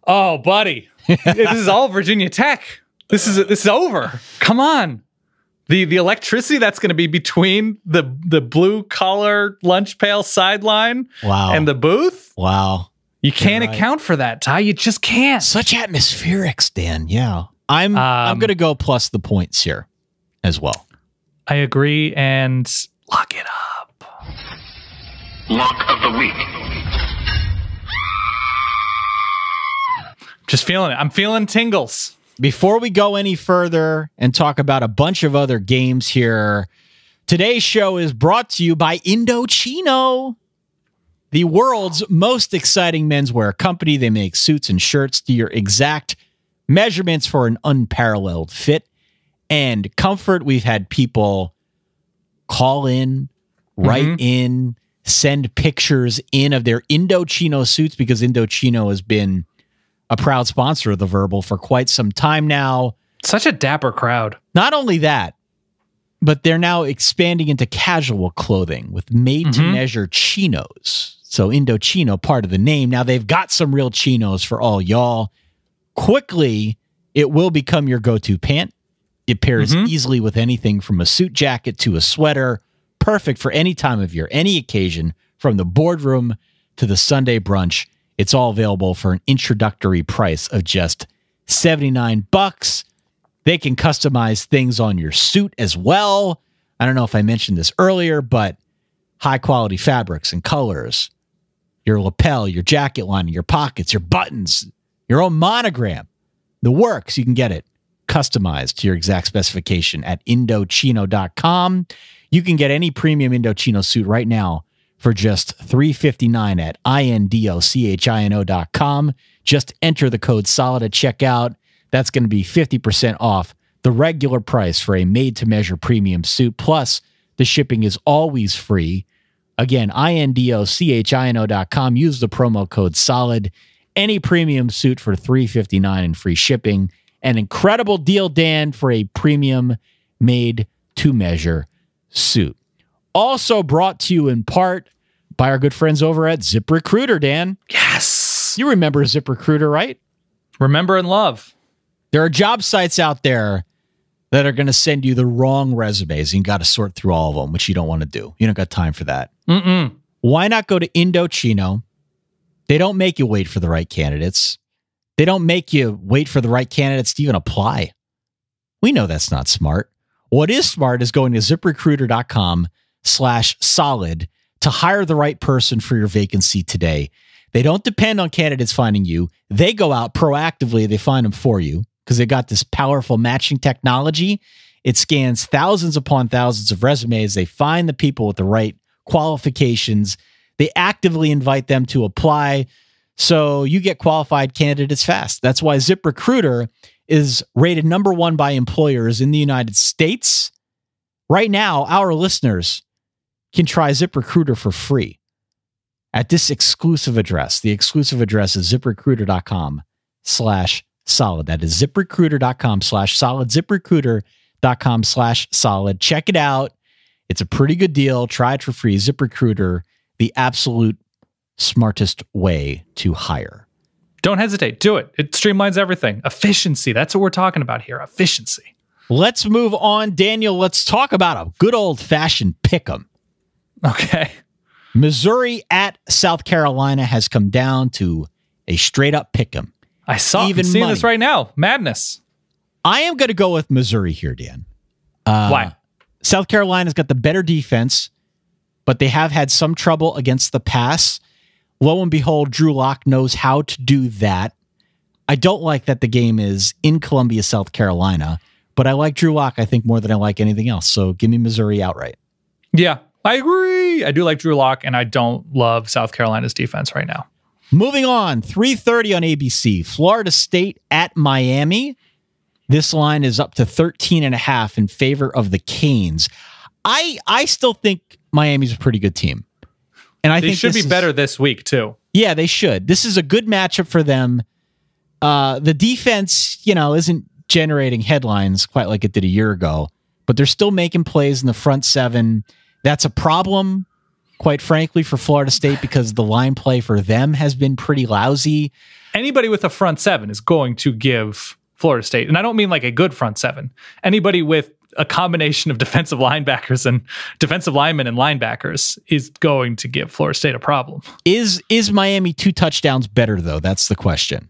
Oh, buddy. This is all Virginia Tech. This is over. Come on. The electricity that's going to be between the blue collar lunch pail sideline and the booth. Wow. You can't account for that, Ty. You just can't. Such atmospherics, Dan. Yeah. I'm going to go plus the points here as well. I agree, and lock it up. Lock of the week. Just feeling it. I'm feeling tingles. Before we go any further and talk about a bunch of other games here, today's show is brought to you by Indochino, the world's most exciting menswear company. They make suits and shirts to your exact measurements for an unparalleled fit and comfort. We've had people call in, write in, send pictures in of their Indochino suits because Indochino has been a proud sponsor of the Verbal for quite some time now. Such a dapper crowd. Not only that, but they're now expanding into casual clothing with made-to-measure chinos. So Indochino, part of the name. Now they've got some real chinos for all y'all. Quickly, it will become your go-to pant. It pairs easily with anything from a suit jacket to a sweater. Perfect for any time of year, any occasion, from the boardroom to the Sunday brunch. It's all available for an introductory price of just $79. They can customize things on your suit as well. I don't know if I mentioned this earlier, but high quality fabrics and colors, your lapel, your jacket lining, your pockets, your buttons, your own monogram, the works. You can get it customized to your exact specification at Indochino.com. You can get any premium Indochino suit right now for just $359 at Indochino.com. Just enter the code SOLID at checkout. That's going to be 50% off the regular price for a made-to-measure premium suit. Plus, the shipping is always free. Again, Indochino.com. Use the promo code SOLID. Any premium suit for $359 and free shipping. An incredible deal, Dan, for a premium made-to-measure suit. Also brought to you in part by our good friends over at ZipRecruiter, Dan. Yes. You remember ZipRecruiter, right? Remember and love. There are job sites out there that are going to send you the wrong resumes, and you got to sort through all of them, which you don't want to do. You don't got time for that. Why not go to Indochino? They don't make you wait for the right candidates. They don't make you wait for the right candidates to even apply. We know that's not smart. What is smart is going to ZipRecruiter.com/solid to hire the right person for your vacancy today. They don't depend on candidates finding you. They go out proactively. They find them for you because they got this powerful matching technology. It scans thousands upon thousands of resumes. They find the people with the right qualifications. They actively invite them to apply. So you get qualified candidates fast. That's why ZipRecruiter is rated number one by employers in the United States. Right now, our listeners can try ZipRecruiter for free at this exclusive address. The exclusive address is ZipRecruiter.com/solid. That is ZipRecruiter.com/solid. ZipRecruiter.com/solid. Check it out. It's a pretty good deal. Try it for free. ZipRecruiter, the absolute smartest way to hire. Don't hesitate. Do it. It streamlines everything. Efficiency. That's what we're talking about here. Efficiency. Let's move on, Daniel. Let's talk about a good old-fashioned pick'em. Okay. Missouri at South Carolina has come down to a straight-up pick'em. I'm seeing this right now. Madness. I am going to go with Missouri here, Dan. Why? South Carolina's got the better defense, but they have had some trouble against the pass. Lo and behold, Drew Lock knows how to do that. I don't like that the game is in Columbia, South Carolina, but I like Drew Lock, I think, more than I like anything else. So give me Missouri outright. Yeah, I agree. I do like Drew Lock, and I don't love South Carolina's defense right now. Moving on, 3:30 on ABC. Florida State at Miami. This line is up to 13.5 in favor of the Canes. I still think Miami's a pretty good team. And I think they should be better this week, too. Yeah, they should. This is a good matchup for them. The defense, isn't generating headlines quite like it did a year ago, but they're still making plays in the front seven. That's a problem, quite frankly, for Florida State because the line play for them has been pretty lousy. Anybody with a front seven is going to give Florida State, and I don't mean like a good front seven. Anybody with a combination of defensive linebackers and defensive linemen and linebackers is going to give Florida State a problem. Is Miami 2 touchdowns better, though? That's the question.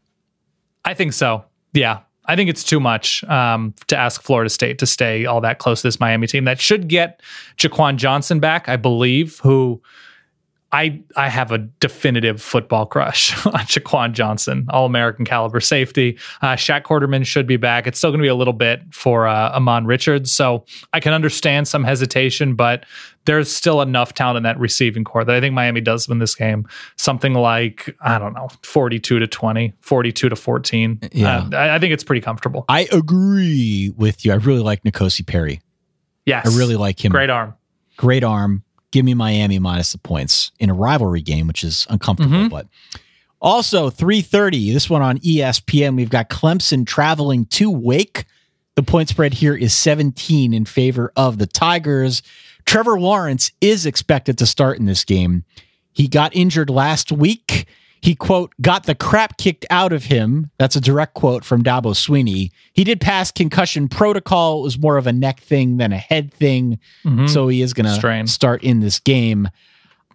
I think so. Yeah. I think it's too much to ask Florida State to stay all that close to this Miami team that should get Jaquan Johnson back, I believe, who I have a definitive football crush on Jaquan Johnson, All-American caliber safety. Shaq Quarterman should be back. It's still going to be a little bit for Amon Richards, so I can understand some hesitation, but there's still enough talent in that receiving core that I think Miami does win this game. Something like, 42-20, 42-14. Yeah. I think it's pretty comfortable. I agree with you. I really like N'Kosi Perry. Yes. I really like him. Great arm. Great arm. Give me Miami minus the points in a rivalry game, which is uncomfortable. But also 3:30, this one on ESPN, we've got Clemson traveling to Wake. The point spread here is 17 in favor of the Tigers. Trevor Lawrence is expected to start in this game. He got injured last week. He, quote, got the crap kicked out of him. That's a direct quote from Dabo Swinney. He did pass concussion protocol. It was more of a neck thing than a head thing. So he is going to start in this game.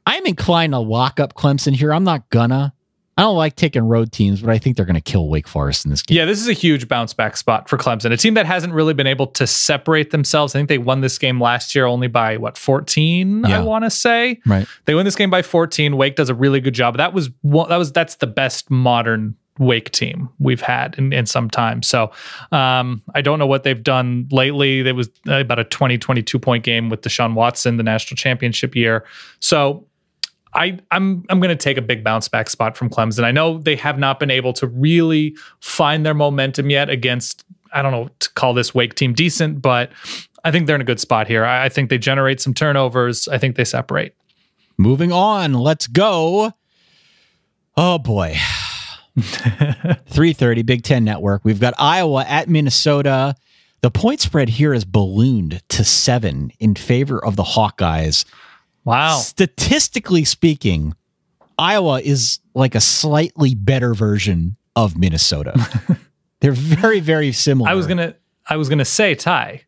I'm inclined to lock up Clemson here. I'm not gonna. I don't like taking road teams, but I think they're going to kill Wake Forest in this game. Yeah, this is a huge bounce back spot for Clemson, a team that hasn't really been able to separate themselves. I think they won this game last year only by 14, I want to say. Right. They win this game by 14. Wake does a really good job. That's the best modern Wake team we've had in some time. So I don't know what they've done lately. There was about a 22 point game with Deshaun Watson, the national championship year. So I'm going to take a big bounce back spot from Clemson. I know they have not been able to really find their momentum yet against, I don't know to call this Wake team decent, but I think they're in a good spot here. I think they generate some turnovers. I think they separate. Moving on, let's go. Oh boy. 3:30 Big Ten Network. We've got Iowa at Minnesota. The point spread here is ballooned to 7 in favor of the Hawkeyes. Wow. Statistically speaking, Iowa is like a slightly better version of Minnesota. They're very, very similar. I was gonna say, Ty,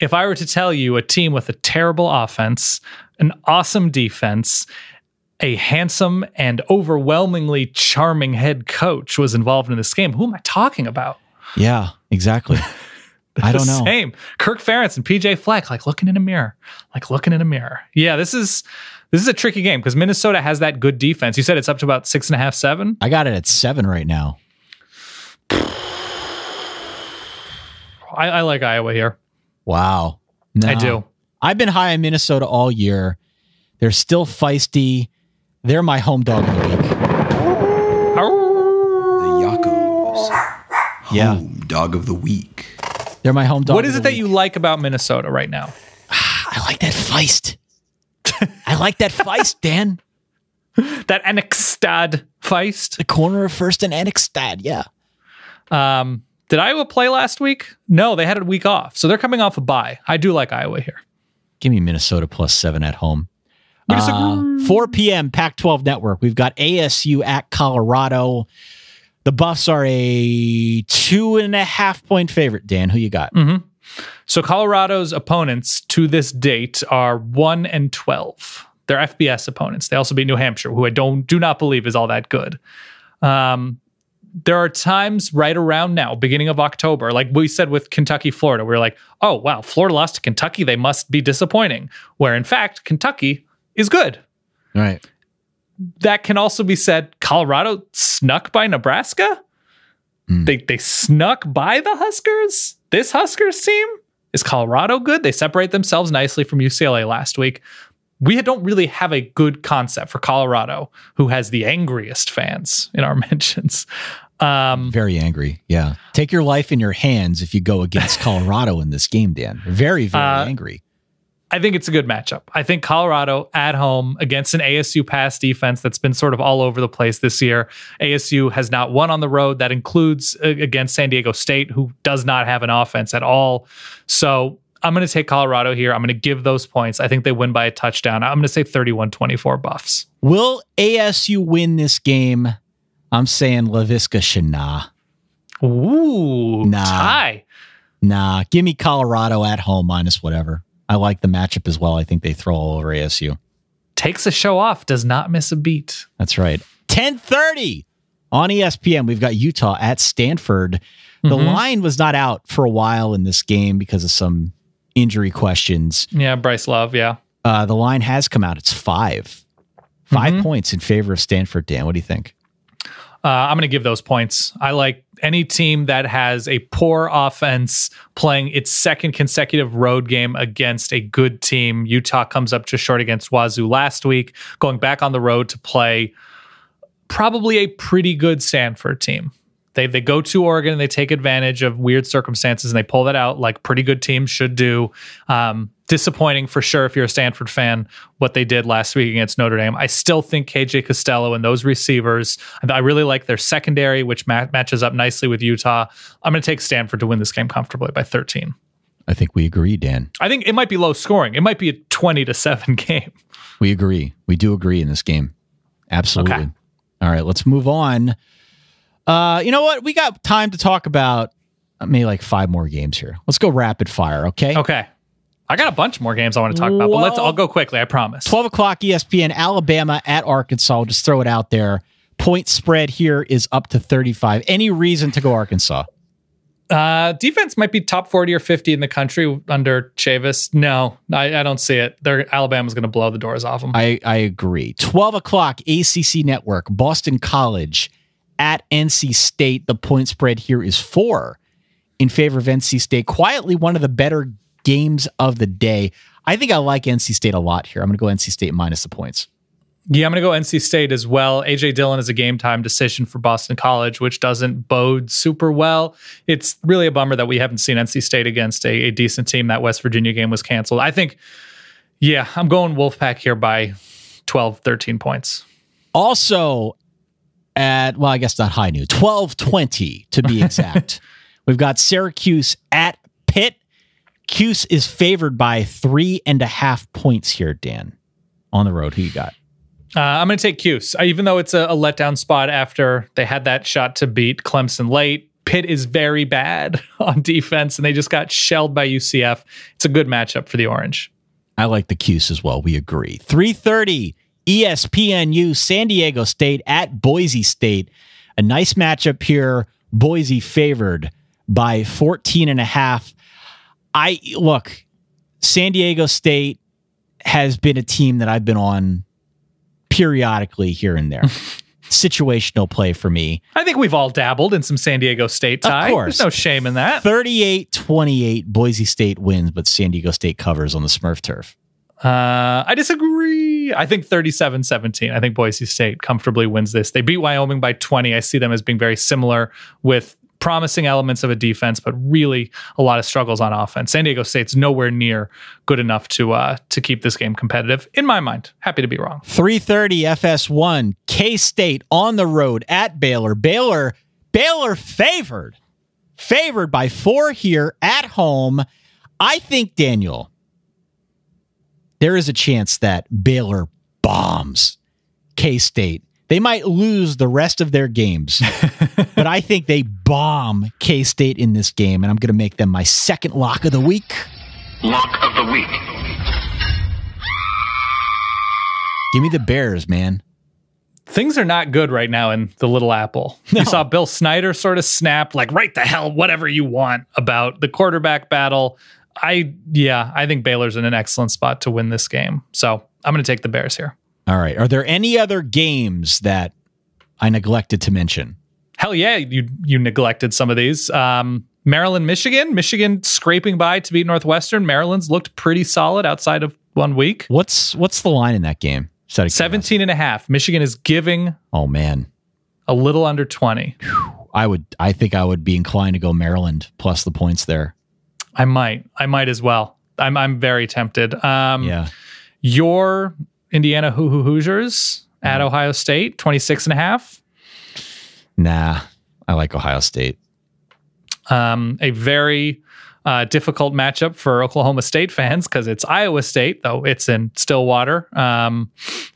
if I were to tell you a team with a terrible offense, an awesome defense, a handsome and overwhelmingly charming head coach was involved in this game, who am I talking about? Yeah, exactly. I don't know. Same. Kirk Ferentz and PJ Fleck, like looking in a mirror. Yeah, this is a tricky game because Minnesota has that good defense. You said it's up to about 6.5, 7? I got it at 7 right now. I like Iowa here. Wow. No, I do. I've been high on Minnesota all year. They're still feisty. They're my home dog of the week. The Yakos. Yeah. Home dog of the week. They're my home dog. What is it that you like about Minnesota right now? I like that feist. I like that feist, Dan. That Annexstad feist. The corner of First and Annexstad, yeah. Did Iowa play last week? No, they had a week off. So they're coming off a bye. I do like Iowa here. Give me Minnesota plus 7 at home. 4 p.m. Pac-12 Network. We've got ASU at Colorado. The Buffs are a 2.5 point favorite. Dan, who you got? Mm-hmm. So Colorado's opponents to this date are 1-12. They're FBS opponents. They also beat New Hampshire, who I do not believe is all that good. There are times right around now, beginning of October, like we said with Kentucky, Florida, we're like, oh, wow, Florida lost to Kentucky. They must be disappointing. Where in fact, Kentucky is good. Right. That can also be said, Colorado snuck by Nebraska. They snuck by the Huskers. This Huskers team, is Colorado good? They separate themselves nicely from UCLA last week. We don't really have a good concept for Colorado, who has the angriest fans in our mentions. Very angry. Yeah. Take your life in your hands if you go against Colorado in this game, Dan. Very, very angry. I think it's a good matchup. I think Colorado at home against an ASU pass defense that's been sort of all over the place this year. ASU has not won on the road. That includes against San Diego State, who does not have an offense at all. So I'm going to take Colorado here. I'm going to give those points. I think they win by a touchdown. I'm going to say 31-24 Buffs. Will ASU win this game? I'm saying LaVisca Shana. Ooh, tie. Nah, give me Colorado at home minus whatever. I like the matchup as well. I think they throw all over ASU. Takes a show off, does not miss a beat. That's right. 10:30 on ESPN. We've got Utah at Stanford. The line was not out for a while in this game because of some injury questions. Yeah, Bryce Love, yeah. The line has come out. It's 5 points in favor of Stanford. Dan, what do you think? I'm going to give those points. I like any team that has a poor offense playing its second consecutive road game against a good team. Utah comes up just short against Wazoo last week, going back on the road to play probably a pretty good Stanford team. They go to Oregon and they take advantage of weird circumstances and they pull that out like pretty good teams should do. Disappointing for sure if you're a Stanford fan, what they did last week against Notre Dame. I still think KJ Costello and those receivers, I really like their secondary, which matches up nicely with Utah. I'm going to take Stanford to win this game comfortably by 13. I think we agree, Dan. I think it might be low scoring. It might be a 20-7 game. We agree. We do agree in this game. Absolutely. Okay. All right, let's move on. You know what? We got time to talk about maybe like 5 more games here. Let's go rapid fire, okay? Okay. I got a bunch more games I want to talk about, but I'll go quickly, I promise. 12 o'clock ESPN, Alabama at Arkansas. I'll just throw it out there. Point spread here is up to 35. Any reason to go Arkansas? Defense might be top 40 or 50 in the country under Chavis. No, I don't see it. Alabama's going to blow the doors off them. I agree. 12 o'clock ACC Network, Boston College at NC State. The point spread here is 4 in favor of NC State. Quietly one of the better games of the day. I think I like NC State a lot here. I'm going to go NC State minus the points. Yeah, I'm going to go NC State as well. AJ Dillon is a game time decision for Boston College, which doesn't bode super well. It's really a bummer that we haven't seen NC State against a decent team. That West Virginia game was canceled. I think, yeah, I'm going Wolfpack here by 12, 13 points. Also at, well, I guess not high noon, 12:20 to be exact. We've got Syracuse at Pitt. Cuse is favored by 3.5 points here, Dan. On the road, who you got? I'm going to take Cuse. Even though it's a letdown spot after they had that shot to beat Clemson late, Pitt is very bad on defense, and they just got shelled by UCF. It's a good matchup for the Orange. I like the Cuse as well. We agree. 3:30 ESPNU, San Diego State at Boise State. A nice matchup here. Boise favored by 14.5. Look, San Diego State has been a team that I've been on periodically here and there. Situational play for me. I think we've all dabbled in some San Diego State tie. Of course. There's no shame in that. 38-28, Boise State wins, but San Diego State covers on the Smurf turf. I disagree. I think 37-17. I think Boise State comfortably wins this. They beat Wyoming by 20. I see them as being very similar with promising elements of a defense, but really a lot of struggles on offense. San Diego State's nowhere near good enough to keep this game competitive, in my mind. Happy to be wrong. 3:30 FS1, K-State on the road at Baylor. Baylor favored by 4 here at home. I think, Daniel, there is a chance that Baylor bombs K-State. They might lose the rest of their games, but I think they bomb K-State in this game, and I'm going to make them my second lock of the week. Lock of the week. Give me the Bears, man. Things are not good right now in the Little Apple. No. You saw Bill Snyder sort of snap, like, right the hell, whatever you want about the quarterback battle. I think Baylor's in an excellent spot to win this game. So I'm going to take the Bears here. All right. Are there any other games that I neglected to mention? Hell yeah, you neglected some of these. Maryland, Michigan scraping by to beat Northwestern. Maryland's looked pretty solid outside of 1 week. What's the line in that game? 17.5. Michigan is giving. Oh man, a little under 20. I think I would be inclined to go Maryland plus the points there. I might as well. I'm very tempted. Yeah. Your Indiana Hoosiers at Ohio State, 26.5. Nah, I like Ohio State. A very difficult matchup for Oklahoma State fans because it's Iowa State, though it's in Stillwater.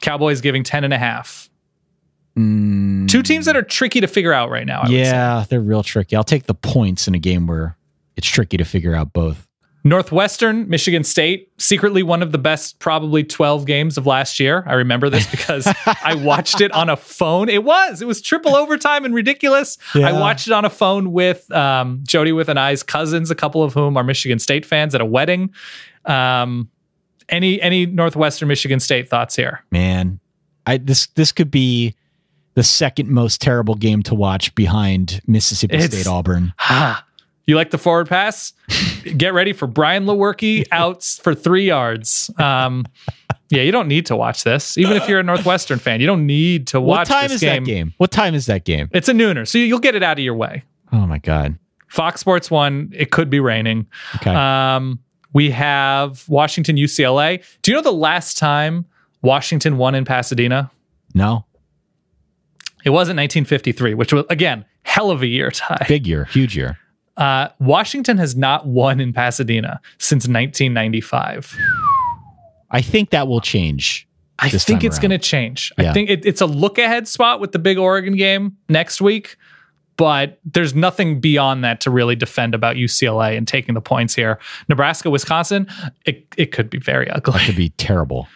Cowboys giving 10.5. Two teams that are tricky to figure out right now. I would say. They're real tricky. I'll take the points in a game where it's tricky to figure out both. Northwestern, Michigan State, secretly one of the best probably 12 games of last year. I remember this because I watched it on a phone. It was triple overtime and ridiculous. Yeah. I watched it on a phone with Jody with an Eye's cousins, a couple of whom are Michigan State fans at a wedding. Any Northwestern Michigan State thoughts here? Man, this could be the second most terrible game to watch behind Mississippi State Auburn. You like the forward pass? Get ready for Brian Lewerke outs for 3 yards. You don't need to watch this. Even if you're a Northwestern fan, you don't need to watch this game. What time is that game? It's a nooner, so you'll get it out of your way. Oh, my God. Fox Sports 1, it could be raining. Okay. We have Washington, UCLA. Do you know the last time Washington won in Pasadena? No. It was in 1953, which was, again, hell of a year, Ty. Big year. Huge year. Washington has not won in Pasadena since 1995. I think that will change. I think it's going to change. Yeah. I think it's a look-ahead spot with the big Oregon game next week, but there's nothing beyond that to really defend about UCLA and taking the points here. Nebraska, Wisconsin, it could be very ugly. It could be terrible.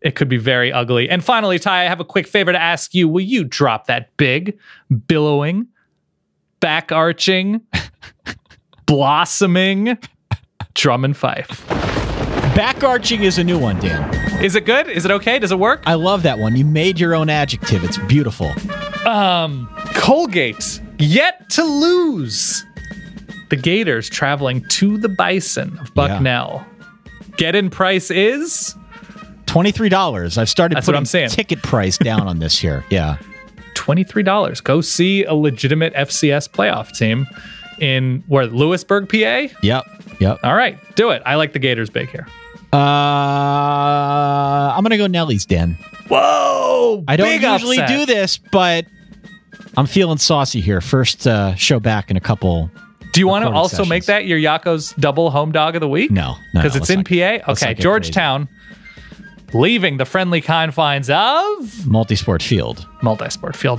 It could be very ugly. And finally, Ty, I have a quick favor to ask you. Will you drop that big, billowing, back-arching, blossoming drum and fife? Back-arching is a new one, Dan. Is it good? Is it okay? Does it work? I love that one. You made your own adjective. It's beautiful. Colgate, yet to lose. The Gators traveling to the Bison of Bucknell. Get-in price is $23. I've started That's what putting I'm saying. Ticket price down on this here. Yeah. $23. Go see a legitimate FCS playoff team in Lewisburg, PA? Yep. All right, do it. I like the Gators big here. I'm going to go Nelly's, Dan. Whoa! I don't big usually upset. do this, but I'm feeling saucy here. First show back in a couple. Do you want to also sessions. make that your Yako's double home dog of the week? No. Because it's in PA? Okay, Georgetown. Leaving the friendly confines of Multi-sport field.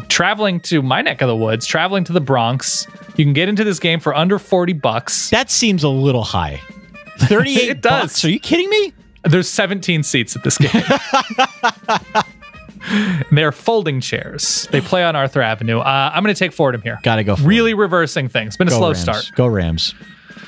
Traveling to my neck of the woods, traveling to the Bronx. You can get into this game for under $40. That seems a little high. 38 It does. bucks? Are you kidding me? There's 17 seats at this game. They're folding chairs. They play on Arthur Avenue. I'm going to take Fordham here. Got to go. Really reversing things. Been a slow Rams. start. Go Rams.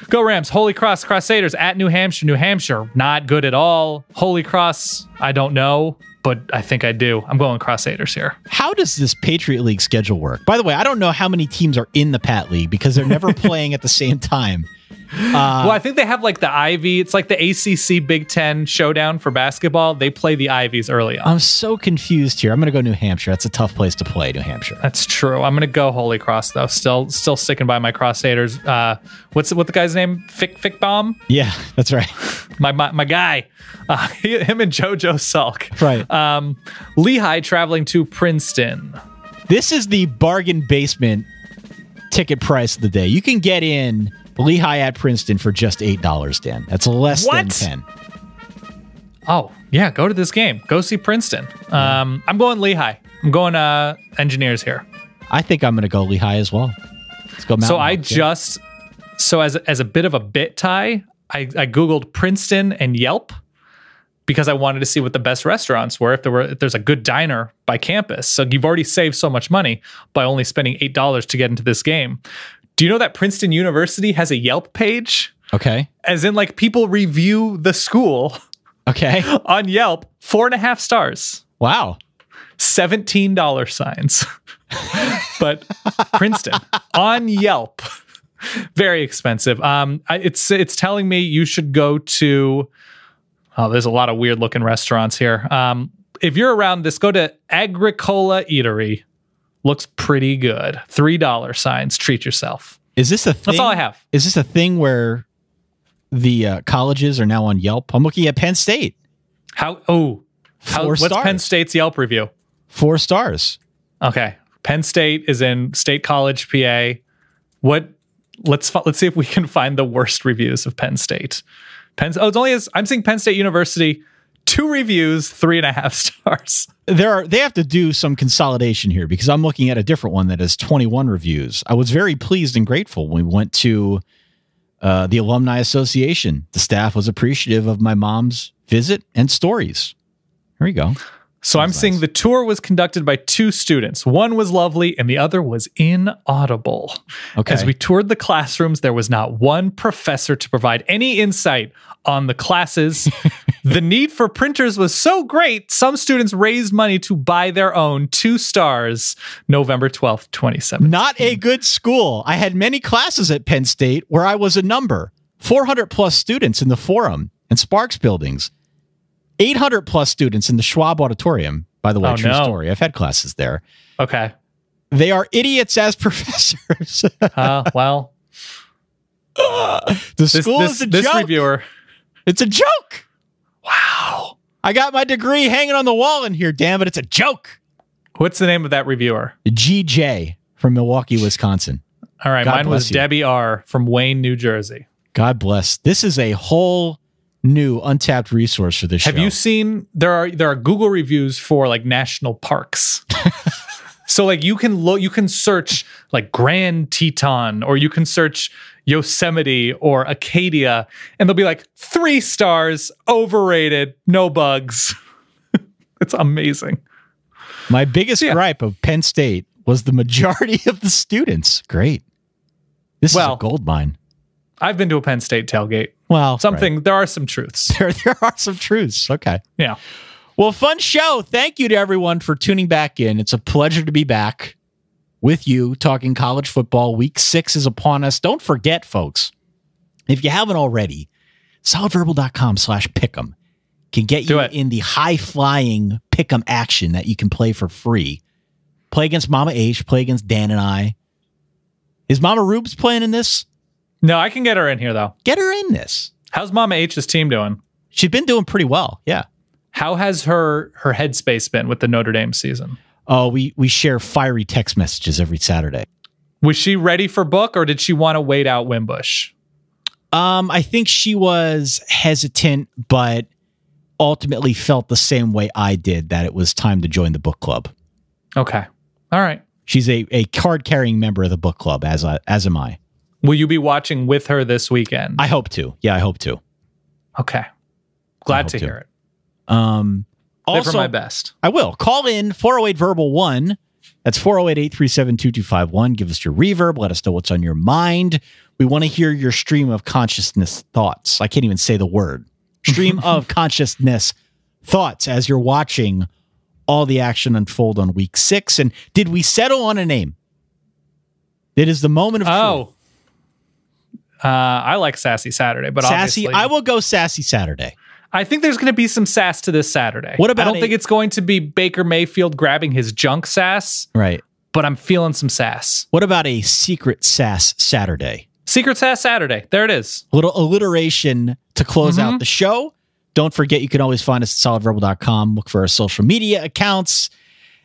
Go Rams. Holy Cross Crusaders at New Hampshire. New Hampshire, not good at all. Holy Cross, I don't know, but I think I do. I'm going Crusaders here. How does this Patriot League schedule work? By the way, I don't know how many teams are in the Pat League because they're never playing at the same time. Well, I think they have like the Ivy. It's like the ACC Big Ten showdown for basketball. They play the Ivies early on. I'm so confused here. I'm going to go New Hampshire. That's a tough place to play, New Hampshire. That's true. I'm going to go Holy Cross though. Still sticking by my Crusaders. What's the guy's name? Fick Bomb? Yeah, that's right. My guy. Him and JoJo Salk. Right. Lehigh traveling to Princeton. This is the bargain basement ticket price of the day. You can get in Lehigh at Princeton for just $8, Dan. That's less than 10. Oh, yeah. Go to this game. Go see Princeton. I'm going Lehigh. I'm going Engineers here. I think I'm going to go Lehigh as well. Let's go Mountain Hawk, as a bit of a bit tie, I Googled Princeton and Yelp because I wanted to see what the best restaurants were if there's a good diner by campus. So you've already saved so much money by only spending $8 to get into this game. Do you know that Princeton University has a Yelp page? Okay. As in, like, people review the school. Okay. On Yelp, 4.5 stars. Wow. $17 signs. But Princeton on Yelp, very expensive. It's telling me you should go to. Oh, there's a lot of weird looking restaurants here. If you're around this, go to Agricola Eatery. Looks pretty good. $3 signs. Treat yourself. Is this a thing? That's all I have. Is this a thing where the colleges are now on Yelp. I'm looking at Penn State. What's Penn State's Yelp review? 4 stars. Okay. Penn State is in State College, PA. Let's see if we can find the worst reviews of Penn State. I'm seeing Penn State University, 2 reviews, 3.5 stars. They have to do some consolidation here because I'm looking at a different one that has 21 reviews. I was very pleased and grateful when we went to the Alumni Association. The staff was appreciative of my mom's visit and stories. Here we go. So I'm seeing the tour was conducted by 2 students. One was lovely and the other was inaudible. Okay. As we toured the classrooms, there was not one professor to provide any insight on the classes. The need for printers was so great, some students raised money to buy their own. 2 stars, November 12th, 2017. Not a good school. I had many classes at Penn State where I was a number. 400 plus students in the Forum and Sparks buildings. 800 plus students in the Schwab Auditorium. By the way, true story. I've had classes there. Okay. They are idiots as professors. Well. The school is a joke. This reviewer. It's a joke. Wow. I got my degree hanging on the wall in here, damn it. It's a joke. What's the name of that reviewer? GJ from Milwaukee, Wisconsin. All right. Mine was Debbie R. from Wayne, New Jersey. God bless. This is a whole new untapped resource for this show. Have you seen there are Google reviews for like national parks? So like you can search like Grand Teton or you can search Yosemite or Acadia and they'll be like 3 stars, overrated, no bugs. It's amazing. My biggest gripe of Penn State was the majority of the students. Great. This is a gold mine. I've been to a Penn State tailgate. Well, there are some truths. There are some truths. Okay. Yeah. Well, fun show. Thank you to everyone for tuning back in. It's a pleasure to be back with you talking college football. Week 6 is upon us. Don't forget, folks, if you haven't already, solidverbal.com/pick'em can get you in the high-flying pick'em action that you can play for free. Play against Mama H, play against Dan and I. Is Mama Rubes playing in this? No, I can get her in here, though. Get her in this. How's Mama H's team doing? She's been doing pretty well, yeah. How has her headspace been with the Notre Dame season? Oh, we share fiery text messages every Saturday. Was she ready for book, or did she want to wait out Wimbush? I think she was hesitant, but ultimately felt the same way I did, that it was time to join the book club. Okay. All right. She's a card-carrying member of the book club, as am I. Will you be watching with her this weekend? I hope to. Yeah, I hope to. Okay. Glad to hear it. Also, for my best. I will. Call in 408-VERBAL-1. That's 408-837-2251. Give us your reverb. Let us know what's on your mind. We want to hear your stream of consciousness thoughts. I can't even say the word. Stream of consciousness thoughts as you're watching all the action unfold on week 6. And did we settle on a name? It is the moment of truth. I like Sassy Saturday, but Sassy, obviously, I will go Sassy Saturday. I think there's going to be some sass to this Saturday. What about I don't think it's going to be Baker Mayfield grabbing his junk sass. Right. But I'm feeling some sass. What about a Secret Sass Saturday? Secret Sass Saturday. There it is. A little alliteration to close out the show. Don't forget, you can always find us at solidverbal.com. Look for our social media accounts.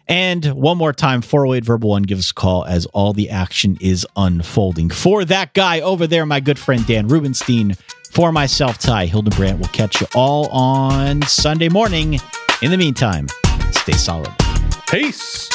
And one more time, 408-VERBAL-1, give us a call as all the action is unfolding. For that guy over there, my good friend Dan Rubenstein, for myself, Ty Hildenbrandt, we'll catch you all on Sunday morning. In the meantime, stay solid. Peace.